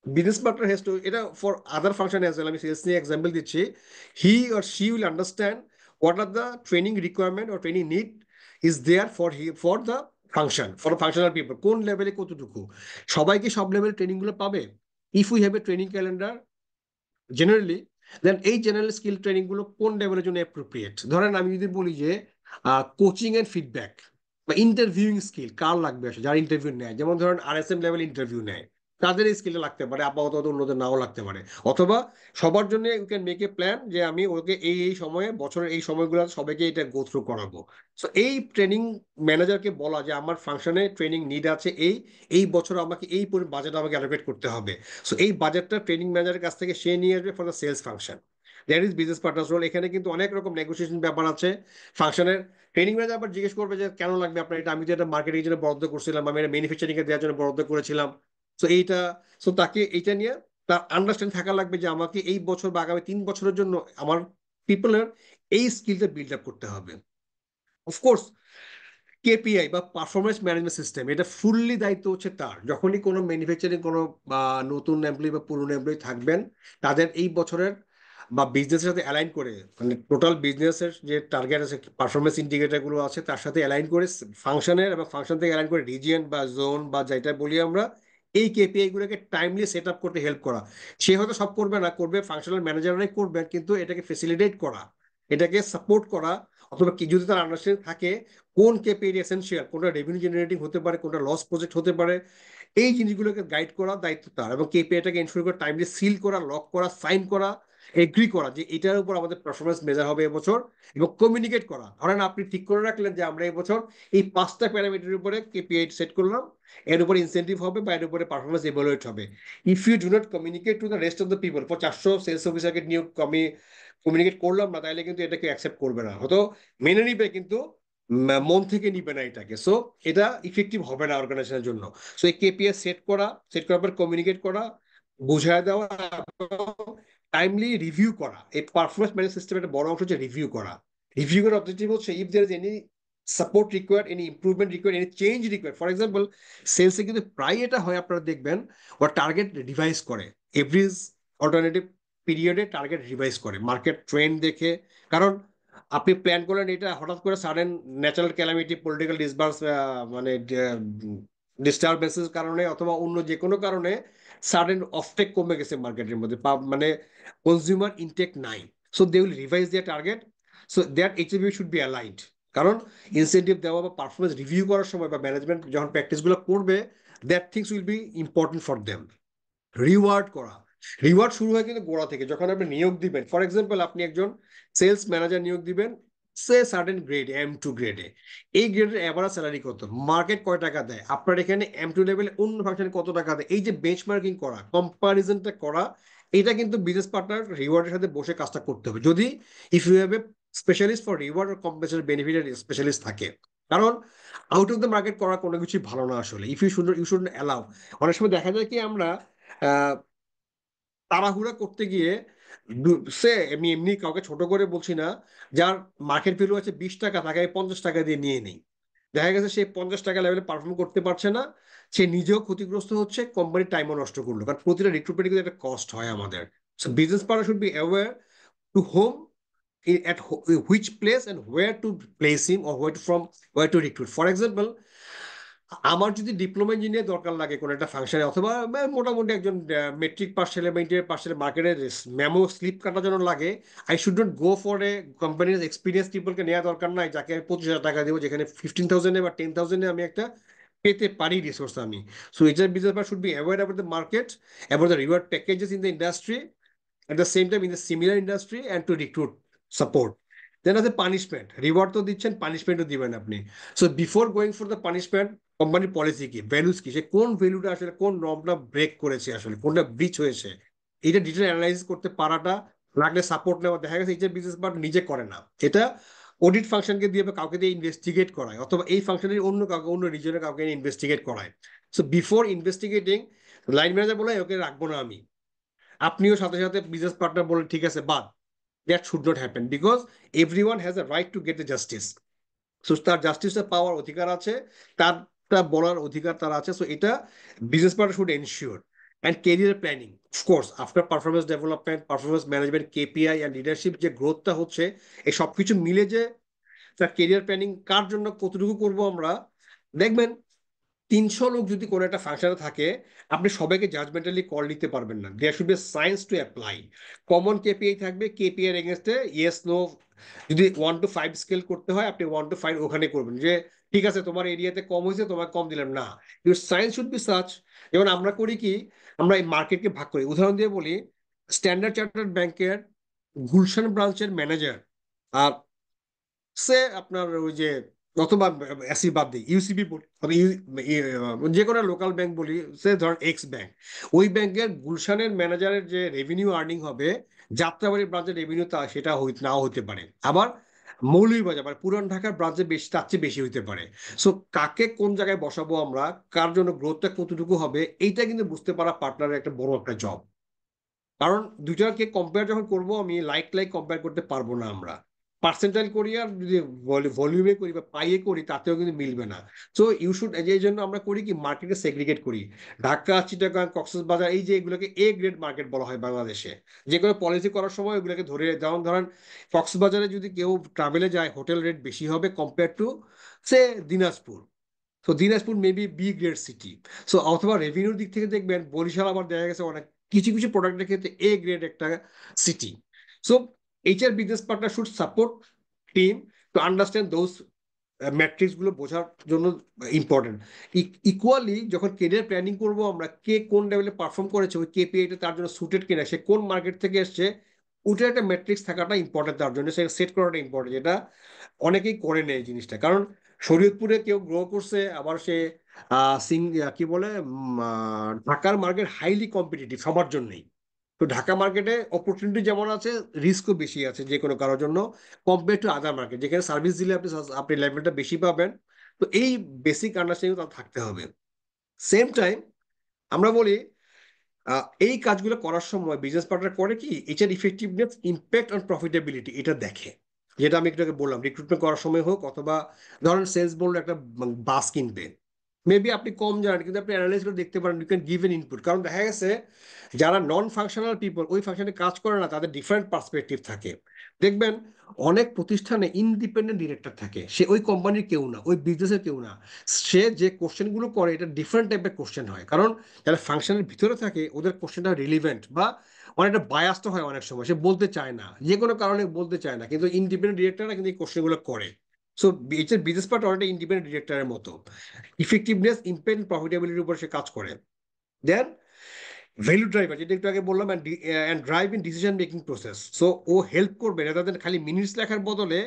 business partner has to, এটা for other function as well, আমি সেলস নিয়ে এক্সাম্পল দিচ্ছি, he or she will understand what are the training requirement or training need is there for the function, for functional people, কোন লেভেলে কতটুকু, সবাই কি সব লেভেলের ট্রেনিং গুলো পাবে? If we have a training calendar generally, then এই জেনারেল স্কিল ট্রেনিং গুলো কোন লেভেলের জন্য অ্যাপ্রোপ্রিয়েট। ধরেন আমি যদি বলি যে কোচিং এন্ড ফিডব্যাক বা ইন্টারভিউইং স্কিল কার লাগবে আসলে, যারা ইন্টারভিউ নেয়, যেমন ধরেন RSM লেভেল ইন্টারভিউ নেয়, তাদের এই স্কিলটা লাগতে পারে, আপাতত অন্যদের নাও লাগতে পারে। অথবা সবার জন্য you can make a plan যে আমি ওকে এই এই সময়ে, বছরের এই সময়গুলো সবাইকে এটা গো থ্রু করাবো। সো এই ট্রেনিং ম্যানেজারকে বলা যে আমার ফাংশনে ট্রেনিং নিড আছে, এই এই বছর আমাকে এই বাজেট আমাকে অ্যালোকেট করতে হবে। সো এই বাজেটটা ট্রেনিং ম্যানেজারের কাছ থেকে সে নিয়ে আসবে for the sales function. That is business partner's role. এখানে কিন্তু অনেক রকম নেগোসিয়েশন ব্যাপার আছে ফাংশনের। ট্রেনিং ম্যানেজার আবার জিজ্ঞেস করবে যে কেন লাগবে আপনার এটা, আমি তো এটা মার্কেটিং এর জন্য বরাদ্দ করছিলাম, আমি এটা ম্যানুফ্যাকচারিং এর দেওয়ার জন্য বরাদ্দ করেছিলাম। সো এইটা, সো তাকে এইটা নিয়ে তার আন্ডারস্ট্যান্ড থাকা লাগবে যে আমাকে এই বছর বা আগামী 3 বছরের জন্য আমার পিপলের এই স্কিলটা বিল্ড আপ করতে হবে। অফকোর্স কেপিআই বা পারফরমেন্স ম্যানেজমেন্ট সিস্টেম, এটা ফুললি দায়িত্ব হচ্ছে তার। যখনই কোনো ম্যানুফ্যাকচারিং কোনো বা নতুন এমপ্লয়ি বা পুরনো এমপ্লয়ি থাকবেন, তাদের এই বছরের বা বিজনেসের সাথে অ্যালাইন করে, মানে টোটাল বিজনেসের যে টার্গেট আছে, পারফরমেন্স ইন্ডিকেটর গুলো আছে, তার সাথে অ্যালাইন করে ফাংশনের, এবং ফাংশন থেকে অ্যালাইন করে রিজিয়ন বা জোন বা যেটা বলি আমরা, এই কেপিআই গুলোকে টাইমলি সেট আপ করতে হেল্প করা। সে হয়তো সব করবে না, করবে ফাংশনাল ম্যানেজাররাই করবেন, কিন্তু এটাকে ফেসিলিটেট করা, এটাকে সাপোর্ট করা, অথবা কি যদি তার আন্ডারস্ট্যান্ডিং থাকে কোন কেপিআই এসেনশিয়াল, কোনটা রেভিনিউ জেনারেটিং হতে পারে, কোনটা লস প্রজেক্ট হতে পারে, এই জিনিসগুলোকে গাইড করা দায়িত্ব তার। এবং কেপিআইটাকে এনশিওর করে টাইমলি সিল করা, লক করা, সাইন করা, এগ্রি করা যে এটার উপর আমাদের পারফরমেন্স মেজার হবে এবছর, এবং কমিউনিকেট করা। ধরেন আপনি ঠিক করে রাখলেন যে আমরা এবছর এই 5টা প্যারামিটারের উপরে কেপিআই সেট করলাম, এর উপরে ইনসেন্টিভ হবে বা এর উপরে পারফরমেন্স ইভালুয়েট হবে। If you do not communicate to the rest of the people, for 400 sales অফিসারকে নিয়োগ কমিউনিকেট করলাম না, তাইলে কিন্তু এটাকে অ্যাকসেপ্ট করবে না, হয়তো মেনে নিবে কিন্তু মন থেকে নিবে না এটাকে। সো এটা ইফেক্টিভ হবে না অর্গানাইজেশনের জন্য। সো এই কেপিএস সেট করা, সেট করার পর কমিউনিকেট করা, বুঝায় দেওয়া, টাইমলি রিভিউ করা। এই পারফরমেন্স ম্যানেজমেন্ট সিস্টেমের একটা বড় অংশ হচ্ছে রিভিউ করা। রিভিউ করার অবজেক্টিভ হচ্ছে if there is any support required, any improvement required, any change required. For example সেলসে কিন্তু প্রায় এটা হয়, আপনারা দেখবেন ওরা টার্গেট রিভাইজ করে, এভরিজ অল্টারনেটিভ পিরিয়ডে টার্গেট রিভাইজ করে মার্কেট ট্রেন্ড দেখে। কারণ আপনি প্ল্যান করলেন এটা, হঠাৎ করে sudden natural calamity, political disburse, মানে ডিস্টারবেন্সের কারণে অথবা অন্য যে কোনো কারণে সাডেন অফটেক কমে গেছে মার্কেটের মধ্যে, মানে কনজিউমার ইনটেক নাই। So they will revise their target. So that HAB should be aligned. কারণ ইনসেন্টিভ দেওয়া বা পারফরমেন্স রিভিউ করার সময় বা ম্যানেজমেন্ট যখন প্র্যাকটিসগুলো করবে, that things will be important for them. Reward করা, রিওয়ার্ড শুরু হয় কিন্তু গোড়া থেকে, যখন আপনি নিয়োগ দিবেন। ফর এক্সাম্পল, আপনি একজন সেলস ম্যানেজার নিয়োগ দিবেন, সে সার্টেন গ্রেড M2 গ্রেডে। এই গ্রেডের অ্যাভারেজ স্যালারি কত, মার্কেট কয় টাকা দেয়, আপনার এখানে M2 লেভেলে অন্য ফাংশনে কত টাকা দেয়, এই যে বেঞ্চমার্কিং করা, কম্পারিজনটা করা, এটা কিন্তু বিজনেস পার্টনার রিওয়ার্ডের সাথে বসে কাজটা করতে হবে, যদি if you have a specialist for reward আর কম্পেনসেশন বেনিফিটের স্পেশালিস্ট থাকে। কারণ আউট অফ দ্য মার্কেট করা কোনো কিছুই ভালো না আসলে, ইফ ইউ শুড অ্যালাউ। অনেক সময় দেখা যায় কি আমরা তাড়াহুড়া করতে গিয়ে সে, আমি এমনি কাউকে ছোট করে বলছি না, যার মার্কেট ভ্যালু আছে 20 টাকা, তাকে 50 টাকা দিয়ে নিয়ে নেই, দেখা গেছে সে 50 টাকা লেভেলে পারফর্ম করতে পারছে না, সে নিজেও ক্ষতিগ্রস্ত হচ্ছে, কোম্পানির টাইমও নষ্ট করলো, কারণ প্রতিটা রিক্রুটমেন্টে কিন্তু একটা কস্ট হয় আমাদের। So business partner should be aware to home, which place and where to place him, or where to recruit. For example, আমার যদি ডিপ্লোমা ইঞ্জিনিয়ার দরকার লাগে কোনো একটা ফাংশনে, অথবা মোটামুটি একজন মেট্রিক পাস ছেলে বা ইন্টার পাস ছেলে মার্কেটের মেমো স্লিপ কাটার জন্য লাগে, I should not go for a কোম্পানির এক্সপিরিয়েন্স পিপলকে নেওয়া দরকার নাই, যাকে আমি 25,000 টাকা দেবো, যেখানে 15,000 বা 10,000 আমি একটা পেতে পারি রিসোর্স আমি। সো এটার business should be aware about the market, about the reward packages in the industry, at the same time in the similar industry, and to recruit support. Then as a punishment, reward তো দিচ্ছেন, পানিশমেন্টও দিবেন আপনি। So before going for the punishment, কোম্পানির পলিসি কি, ভ্যালুস কি, সে কোন ভ্যালুটা আসলে, কোন নর্মটা ব্রেক করেছে, আসলে কোনটা ব্রিচ হয়েছে, এটা ডিটেল অ্যানালাইসিস করতে পারাটা, লাগলে সাপোর্ট নেওয়া। দেখা গেছে এই যে বিজনেস পার্টনার নিজে করে না, এটা অডিট ফাংশনকে দিয়ে বা কাউকে দিয়ে ইনভেস্টিগেট করায়, অথবা এই ফাংশনের অন্য কাউকে, অন্য রিজনের কাউকে ইনভেস্টিগেট করায়। So before investigating, line manager বলে ওকে রাখবো না আমি, আপনিও সাথে সাথে বিজনেস পার্টনার বলে ঠিক আছে বাদ, that should not happen, because everyone has a right to get the justice. So তার জাস্টিসটা পাওয়ার অধিকার আছে, তারটা বলার অধিকার তার আছে। সো এটা business partner should ensure. And career planning, of course after performance development, performance management, KPI and leadership, যে গ্রোথটা হচ্ছে, এই সবকিছু মিলে যে তার কেরিয়ার প্ল্যানিং কার জন্য কতটুকু করব আমরা, দেখবেন 300 লোক যদি কোনো একটা ফাংশনে থাকে, আপনি সবাইকে জাজমেন্টালি কল দিতে পারবেন না, there should be science to apply. Common KPI থাকবে, KPI এর এগেনস্টে ইয়েস নো, যদি 1 to 5 স্কেল করতে হয়, আপনি 1 to 5 ওখানে করবেন, যে ঠিক আছে তোমার এরিয়াতে কম হয়েছে, তোমার কম দিলাম না, your science should be such. যেমন আমরা করি কি, আমরা এই মার্কেটকে ভাগ করি, উদাহরণ দিয়ে বলি, স্ট্যান্ডার্ড চার্টার্ড ব্যাংকের গুলশান ব্রাঞ্চের ম্যানেজার, সে আপনার ওই যে, অথবা এসি বাদ দিই, ইউসিবি বলি, অথবা যে কোনো লোকাল ব্যাংক বলি, সে ধরেন এক্স ব্যাংক, ওই ব্যাংকের গুলশানের ম্যানেজারের যে রেভিনিউ আর্নিং হবে, যাত্রাবাড়ি ব্রাঞ্চের রেভিনিউ তা সেটা নাও হতে পারে, আবার মৌলভীবাজার মানে পুরান ঢাকার ব্রাঞ্চে বেশি, তার চেয়ে বেশি হইতে পারে। সো কাকে কোন জায়গায় বসাবো আমরা, কার জন্য গ্রোথটা কতটুকু হবে, এইটা কিন্তু বুঝতে পারা পার্টনারের একটা বড় একটা জব। কারণ দুইটাকে কম্পেয়ার যখন করব, আমি লাইক লাইক কম্পেয়ার করতে পারবো না আমরা, পার্সেন্টাইল করি আর যদি ভলিউমে করি বা পাইয়ে করি, তাতেও কিন্তু মিলবে না। সো ইউ শুড, এই জন্য আমরা করি কি, মার্কেটে সেগ্রিগেট করি, ঢাকা, চিটাগাং, কক্সবাজার, এই যে এগুলোকে গ্রেড মার্কেট বলা হয় বাংলাদেশে। যে কোনো পলিসি করার সময় এগুলোকে ধরে, যেমন ধরেন কক্সবাজারে যদি কেউ ট্রাভেলে যায়, হোটেল রেট বেশি হবে compare to say Dinajpur. So Dinajpur maybe B grade city. So অথবা রেভিনিউর দিক থেকে দেখবেন বরিশাল আবার দেখা গেছে অনেক কিছু কিছু প্রোডাক্টের ক্ষেত্রে A গ্রেড একটা city. So HR business partner should support team to understand those matrix গুলো বোঝার জন্য ইম্পর্টেন্ট। ইকুয়ালি যখন কেরিয়ার প্ল্যানিং করব আমরা, কে কোন লেভেলে পারফর্ম করেছে, ওই KPIটা তার জন্য সুটেড কিনা, সে কোন মার্কেট থেকে এসছে, ওটার একটা ম্যাট্রিক্স থাকাটা ইম্পর্টেন্ট, তার জন্য সেটা সেট করাটা ইম্পর্টেন্ট, যেটা অনেকেই করে নেয় এই জিনিসটা। কারণ শরীয়তপুরে কেউ গ্রো করছে, আবার সে কি বলে, ঢাকার মার্কেট হাইলি কম্পিটিটিভ সবার জন্যই। তো ঢাকা মার্কেটে অপরচুনিটি যেমন আছে, রিস্কও বেশি আছে যে কোনো কারোর জন্য, কম্পেয়ার টু আদার মার্কেট, যেখানে সার্ভিস দিলে আপনি আপনি লেভেলটা বেশি পাবেন। তো এই বেসিক আন্ডারস্ট্যান্ডিং তার থাকতে হবে। সেম টাইম আমরা বলি, এই কাজগুলো করার সময় বিজনেস পার্টনার করে কি, এটার ইফেক্টিভনেস, ইম্প্যাক্ট অন প্রফিটেবিলিটি, এটা দেখে। যেটা আমি একটু আগে বললাম, রিক্রুটমেন্ট করার সময় হোক, অথবা ধরেন সেলস বললো একটা বাস কিনবে, মেবি আপনি কম জানেন, কিন্তু আপনি অ্যানালাইজ করে দেখতে পারেন, you can give an input. কারণ দেখা গেছে যারা নন ফাংশনাল পিপল, ওই ফাংশনে কাজ করে না, তাদের ডিফারেন্ট পার্সপেক্টিভ থাকে। দেখবেন অনেক প্রতিষ্ঠানে ইন্ডিপেন্ডেন্ট ডিরেক্টর থাকে, সে ওই কোম্পানির কেউ না, ওই বিজনেসের কেউ না, সে যে কোশ্চেনগুলো করে এটা ডিফারেন্ট টাইপের কোশ্চেন হয়, কারণ যারা ফাংশনের ভিতরে থাকে ওদের কোশ্চেনটা রিলিভেন্ট, বা অনেকটা বায়াস্ত হয়, অনেক সময় সে বলতে চায় না, যে কোনো কারণে বলতে চায় না, কিন্তু ইন্ডিপেন্ডেন্ট ডিরেক্টররা কিন্তু এই কোশ্চেনগুলো করে। সো বিজনেস পার্ট অনেকটা ইন্ডিপেন্ডেন্ট ডিরেক্টরের মতো, ইফেক্টিভনেস, ইম্প্যাক্ট, প্রফিটেবিলিটির উপর সে কাজ করে। দেন ভ্যালু ড্রাইভার, যেটা একটু আগে বললাম, and drive in decision making process. So ও হেল্প করবে তাদের খালি মিনিটস লেখার বদলে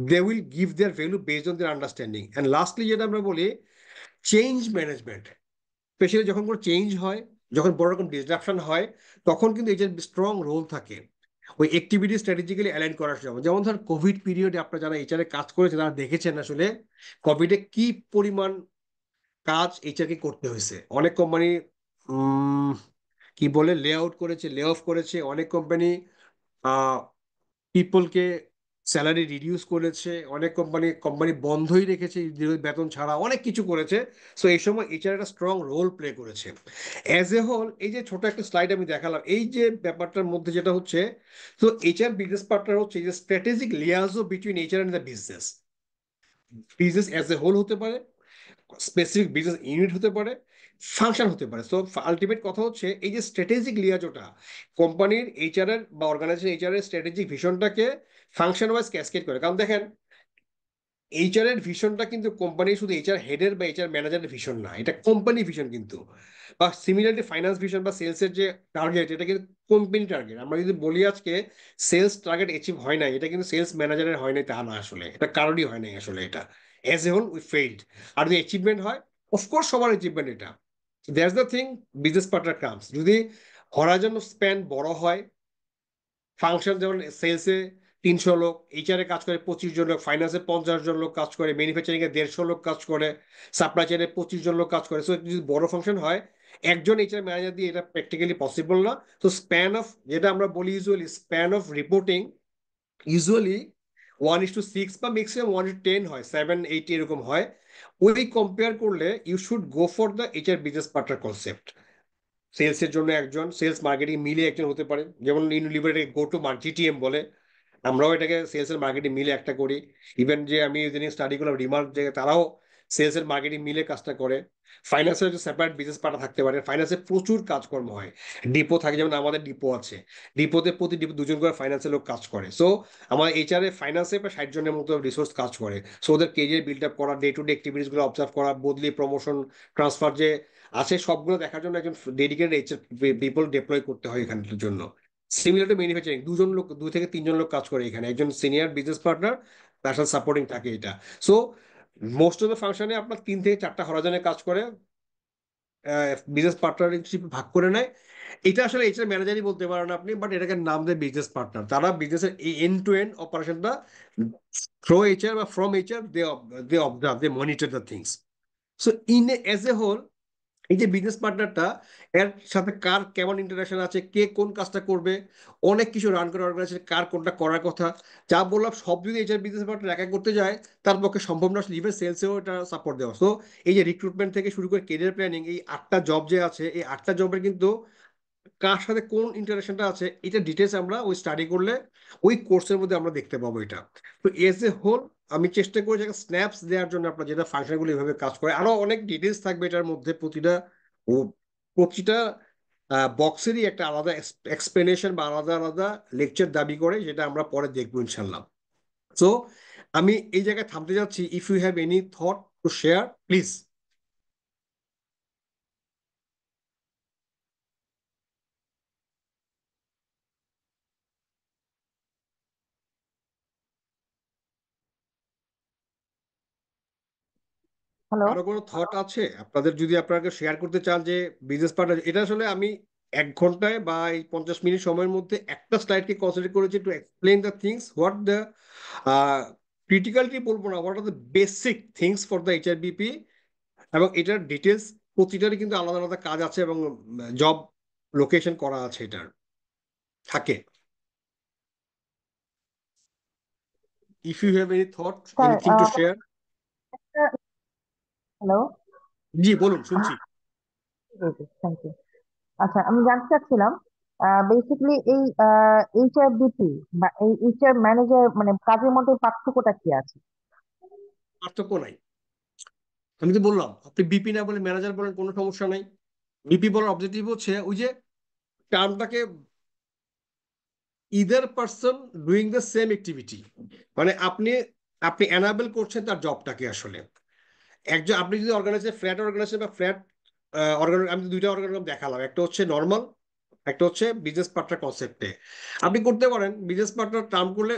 they will give their value based on their understanding. And lastly যেটা আমরা বলি, চেঞ্জ ম্যানেজমেন্ট। স্পেশালি যখন কোনো চেঞ্জ হয়, যখন বড় রকম ডিসরাপশন হয়, তখন কিন্তু এই যে স্ট্রং রোল থাকে ওই অ্যাক্টিভিটি স্ট্র্যাটেজিক্যালি অ্যালাইন করার জন্য। যেমন ধর কোভিড পিরিয়ডে আপনারা যারা এইচআরে কাজ করেছে তারা দেখেছেন আসলে কোভিডে কি পরিমাণ কাজ এইচআর কে করতে হয়েছে। অনেক কোম্পানি কি বলে লে আউট করেছে, লে অফ করেছে, অনেক কোম্পানি পিপলকে স্যালারি রিডিউস করেছে, অনেক কোম্পানি কোম্পানি বন্ধই রেখেছে বেতন ছাড়া, অনেক কিছু করেছে। সো এই সময় এইচআর একটা স্ট্রং রোল প্লে করেছে অ্যাজ এ হোল। এই যে ছোট একটা স্লাইড আমি দেখালাম, এই যে ব্যাপারটার মধ্যে যেটা হচ্ছে, তো এইচআর বিজনেস পার্টনার হচ্ছে যে strategic liaison between HR and the business. Business as a whole হতে পারে, স্পেসিফিক বিজনেস ইউনিট হতে পারে, ফাংশন হতে পারে। সো আলটিমেট কথা হচ্ছে এই যে স্ট্র্যাটেজিক লিয়াজোটা কোম্পানির এইচআর এর বা অর্গানাইজেশন এইচআর এর স্ট্র্যাটেজিক ভিশনটাকে ফাংশন ওয়াইজ ক্যাসকেড করে। কারণ দেখেন, এইচআর এর ভিশনটা কিন্তু কোম্পানি শুধু এইচআর হেডের বা এইচআর ম্যানেজারের ভিশন না, এটা কোম্পানি ভিশন কিন্তু। বা সিমিলারলি ফাইন্যান্স ভিশন বা সেলস এর যে টার্গেট, এটা কিন্তু কোম্পানি টার্গেট। আমরা যদি বলি আজকে সেলস টার্গেট অ্যাচিভ হয় নাই, এটা কিন্তু সেলস ম্যানেজারের হয় নাই তা না, আসলে এটা কারোরই হয় নাই আসলে। এটা as a whole we failed. আর যদি অ্যাচিভমেন্ট হয়, অফকোর্স সবার অ্যাচিভমেন্ট এটা। That's the thing, business partner comes. যদি হরাইজন স্প্যান বড় হয়, ফাংশন যেমন সেলসে 300 লোক, এইচআর এ কাজ করে 25 জন লোক, ফাইন্যান্সে 50 জন লোক কাজ করে, ম্যানুফ্যাকচারিং এ 150 লোক কাজ করে, সাপ্লাই চেনে 25 জন লোক কাজ করে। সো যদি বড় ফাংশন হয়, একজন এইচআর ম্যানেজার দিয়ে এটা প্র্যাকটিক্যালি পসিবল না। তো স্প্যান অফ, যেটা আমরা বলি usually span of reporting, usually 1:6 বা ম্যাক্সিমাম 1:10 হয়, 7-8 এরকম হয়। ওই কম্পেয়ার করলে you should go for the HR business partner concept. সেলসের জন্য একজন, সেলস মার্কেটিং মিলে একজন হতে পারে, যেমন ইউনিলিভার গো টু জিটিএম বলে, আমরাও এটাকে সেলস এর মার্কেটিং মিলে একটা করি। ইভেন যে আমি ইদানিং স্টাডি করলাম রিমার্ক, যে তারাও সেলস এর মার্কেটিং মিলে কাজটা করে। ফাইন্যান্সের যে সেপারেট বিজনেস পার্টনার থাকতে পারে, ফাইন্যান্সে প্রচুর কাজকর্ম হয়, ডিপো থাকে, যেমন আমাদের ডিপো আছে, ডিপোতে প্রতি ডিপো 2 জন করে ফাইন্যান্সের লোক কাজ করে। সো আমার এইচআর এ ফাইন্যান্সে প্রায় 60 জনের মতো রিসোর্স কাজ করে। সো ওদের কেরিয়ার বিল্ড আপ করা, ডে টু ডে অ্যাক্টিভিটিস গুলো অবজার্ভ করা, বদলি প্রমোশন ট্রান্সফার যে আছে, সবগুলো দেখার জন্য একজন ডেডিকেটেড এইচআর পিপল ডিপ্লয় করতে হয় এখানটার জন্য। সিমিলার টু ম্যানুফ্যাকচারিং, 2 জন লোক, 2 থেকে 3 জন লোক কাজ করে এখানে, একজন সিনিয়র বিজনেস পার্টনার, তার সাথে সাপোর্টিং থাকে এটা। সো মোস্ট অফ দ্য ফাংশনে আপনার 3 থেকে 4টা হরাজনে কাজ করে, বিজনেস পার্টনারশিপ ভাগ করে নেয়। এটা আসলে এইচআর ম্যানেজারই বলতে পারেন আপনি, বাট এটাকে নাম দেয় বিজনেস পার্টনার। তারা বিজনেসের এই এন্ড টু এন্ড অপারেশনটা থ্রো এইচআর বা from HR they observe, they monitor the things. So in as a whole, এই যে বিজনেস পার্টনারটা, এর সাথে কার কেমন ইন্টারাকশন আছে, কে কোন কাজটা করবে, অনেক কিছু রান করে অর্গানাইজেশন, কার কোনটা করার কথা, যা বললাম সব যদি এইচআর বিজনেস পার্টনার একা করতে যায়, তার পক্ষে সম্ভব না। ইভেন সেলসেও এটা সাপোর্ট দেওয়া। সো এই যে রিক্রুটমেন্ট থেকে শুরু করে কেরিয়ার প্ল্যানিং, এই 8টা জব যে আছে, এই 8টা জবের কিন্তু কার সাথে কোন ইন্টারাকশনটা আছে, এটা ডিটেলস আমরা ওই স্টাডি করলে ওই কোর্সের মধ্যে আমরা দেখতে পাবো এটা। তো এজ এ হোল আমি চেষ্টা করি স্ন্যাপস দেওয়ার জন্য, আপনার যেটা ফাংশনগুলো এভাবে কাজ করে, আরো অনেক ডিটেলস থাকবে এটার মধ্যে। প্রতিটা ও প্রতিটা বক্সেরই একটা আলাদা এক্সপ্লেনেশন বা আলাদা আলাদা লেকচার দাবি করে, যেটা আমরা পরে দেখবো ইনশাল্লাহ। সো আমি এই জায়গায় থামতে যাচ্ছি। If you have any thought to share, please. Hello. কারো কোনো থট আছে আপনাদের, যদি আপনারা শেয়ার করতে চান যে বিজনেস পার্টনার, এটা আসলে আমি 1 ঘন্টায় বা এই 50 মিনিট সময়ের মধ্যে একটা স্লাইডকে কনসেন্ট্রেট করেছি to explain the things, what the criticality বলবো না, what are the basic things for the HRBP. এবং এটার ডিটেলস প্রতিটারই কিন্তু আলাদা আলাদা কাজ আছে, এবং জব লোকেশন করা আছে এটার থাকে। If you have any thought, sir, anything to share. Hello. জি বলুন, শুনছি। Thank you. আচ্ছা, আমি জানতে চাচ্ছিলাম বেসিক্যালি এই এইচআরবিপি বা এই এইচআর ম্যানেজার মানে কাজের মধ্যে পার্থক্যটা কি আছে? পার্থক্য নাই। আমি তো বললাম, আপনি বিপি না বলে ম্যানেজার বলেন, কোনো সমস্যা নাই। বিপি বলার অবজেক্টিভ হচ্ছে ওই যে টার্মটাকে, either person doing the same activity, মানে আপনি আপনি এনাবেল করছেন তার জবটাকে আসলে। একজন, আপনি যদি অর্গানাইজেশন ফ্ল্যাট অর্গানাইজেশন বা ফ্ল্যাট আমি তো দুইটা অর্গানোগ্রাম দেখালাম, একটা হচ্ছে নর্মাল, একটা হচ্ছে বিজনেস পার্টনার কনসেপ্টে। আপনি করতে পারেন বিজনেস পার্টনার টার্ম করলে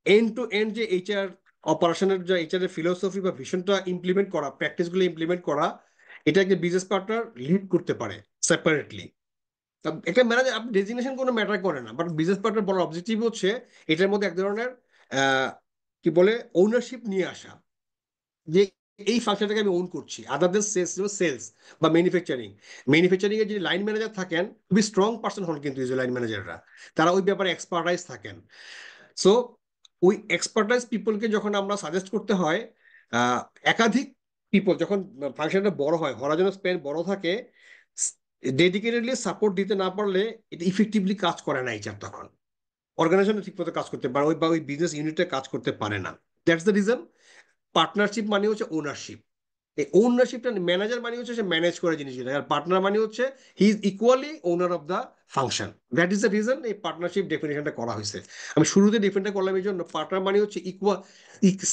এন্ড টু এন্ড যে এইচআর অপারেশনের যে এইচআর এর ফিলোসফি বা ভিশনটা ইমপ্লিমেন্ট করা, প্র্যাকটিসগুলো ইমপ্লিমেন্ট করা, এটা একটা বিজনেস পার্টনার লিড করতে পারে সেপারেটলি। একটা ম্যানেজার, আপনি ডেজিগনেশন কোনো ম্যাটার করে না, বাট বিজনেস পার্টনার বড় অবজেক্টিভ হচ্ছে এটার মধ্যে এক ধরনের কি বলে ওনারশিপ নিয়ে আসা, যে এই ফাংশনটাকে আমি ওন করছি, আদার দেন সেলস, সেলস বা ম্যানুফ্যাকচারিং। ম্যানুফ্যাকচারিং এর যে লাইন ম্যানেজার থাকেন, খুবই স্ট্রং পার্সন হন কিন্তু এই যে লাইন ম্যানেজাররা, তারা ওই ব্যাপারে এক্সপার্টাইজ থাকেন। সো ওই এক্সপার্টাইজ পিপলকে যখন আমরা সাজেস্ট করতে হয়, আহ, একাধিক পিপল যখন ফাংশনটা বড় হয়, হরাইজনাল স্প্যান বড় থাকে, ডেডিকেটেডলি সাপোর্ট দিতে না পারলে এটা ইফেক্টিভলি কাজ করে না এইচআর, তখন অর্গানাইজেশন ঠিকমতো কাজ করতে পারে, ওই বা ওই বিজনেস ইউনিটে কাজ করতে পারে না। দ্যাটস দ্য রিজন পার্টনারশিপ মানে হচ্ছে ওনারশিপ। এই ওনারশিপটা, ম্যানেজার মানে হচ্ছে সে ম্যানেজ করে জিনিসটা, আর পার্টনার মানে হচ্ছে he is equally owner of the function. That is the reason এই পার্টনারশিপ ডেফিনেশনটা করা হয়েছে। আমি শুরুতে ডিফারেন্টটা করলাম এই জন্য, পার্টনার মানে হচ্ছে ইকুয়াল,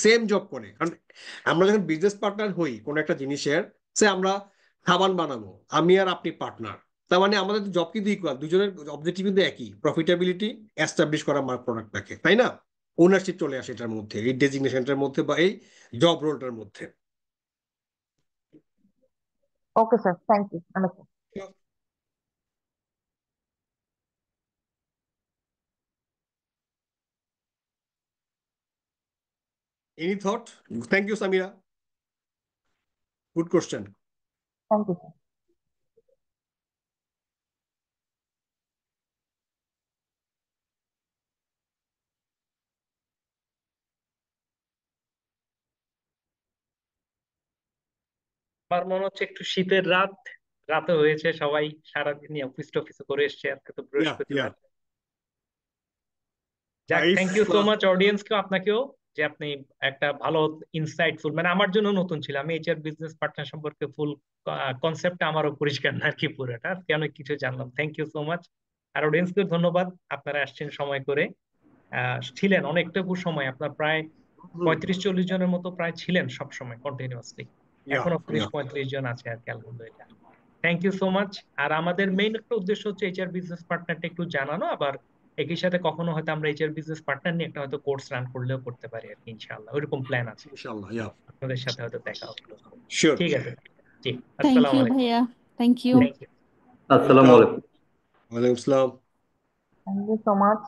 সেম জব করে। কারণ আমরা যখন বিজনেস পার্টনার হই কোনো একটা জিনিসের, সে আমরা সাবান বানাবো, আমি আর আপনি পার্টনার, তার মানে আমাদের জব কিন্তু ইকুয়াল, দুজনের অবজেক্টিভ কিন্তু একই, প্রফিটেবিলিটি এস্টাবলিশ করা আমার প্রোডাক্টটাকে, তাই না? ওনারশিপ চলে আসে এটার মধ্যে, এই ডেজিগনেশনটার মধ্যে বা এই জব রোলটার মধ্যে। Okay sir, thank you. Any thought? Thank you, Samira. Good question. Thank you. আমার মনে হচ্ছে একটু শীতের রাত, রাতে হয়েছে, সবাই সারাদিন অফিস টফিস করে এসছে, আজকে তো Yeah, বৃহস্পতিবার। yeah. যাক, thank you If so much অডিয়েন্সকেও, আপনাকেও, যে আপনি একটা ভালো ইনসাইটফুল, মানে আমার জন্য নতুন ছিল, আমি এইচআর বিজনেস পার্টনার সম্পর্কে ফুল কনসেপ্টটা আমারও পরিষ্কার না আর কি, পুরোটা আজকে অনেক কিছু জানলাম। Thank you so much. আর অডিয়েন্সকে ধন্যবাদ, আপনারা আসছেন সময় করে, ছিলেন অনেকটুকু সময়, আপনার প্রায় 35-40 জনের মতো প্রায় ছিলেন সব সময় কন্টিনিউয়াসলি। yeah, এখনো yeah. 30-35 জন আছে আর কি, আলহামদুলিল্লাহ। Thank you so much. আর আমাদের মেইন একটা উদ্দেশ্য হচ্ছে এইচআর বিজনেস পার্টনারটা একটু জানানো, আবার একই সাথে কখনো হয়তো আমরা এইচআর বিজনেস পার্টনার নিয়ে একটা হয়তো কোর্স রান করলেও করতে পারি আর কি, ইনশাআল্লাহ ওইরকম প্ল্যান আছে। Inshallah, yeah. আপনাদের সাথে হয়তো দেখা হবে। Sure. ঠিক আছে, জি, থ্যাংক আসসালামু ইউ আলাইকুম। ভাইয়া, থ্যাংক ইউ। Thank you. আসসালামু Welcome. আলাইকুম। Walaikum Salam. Thank you so much.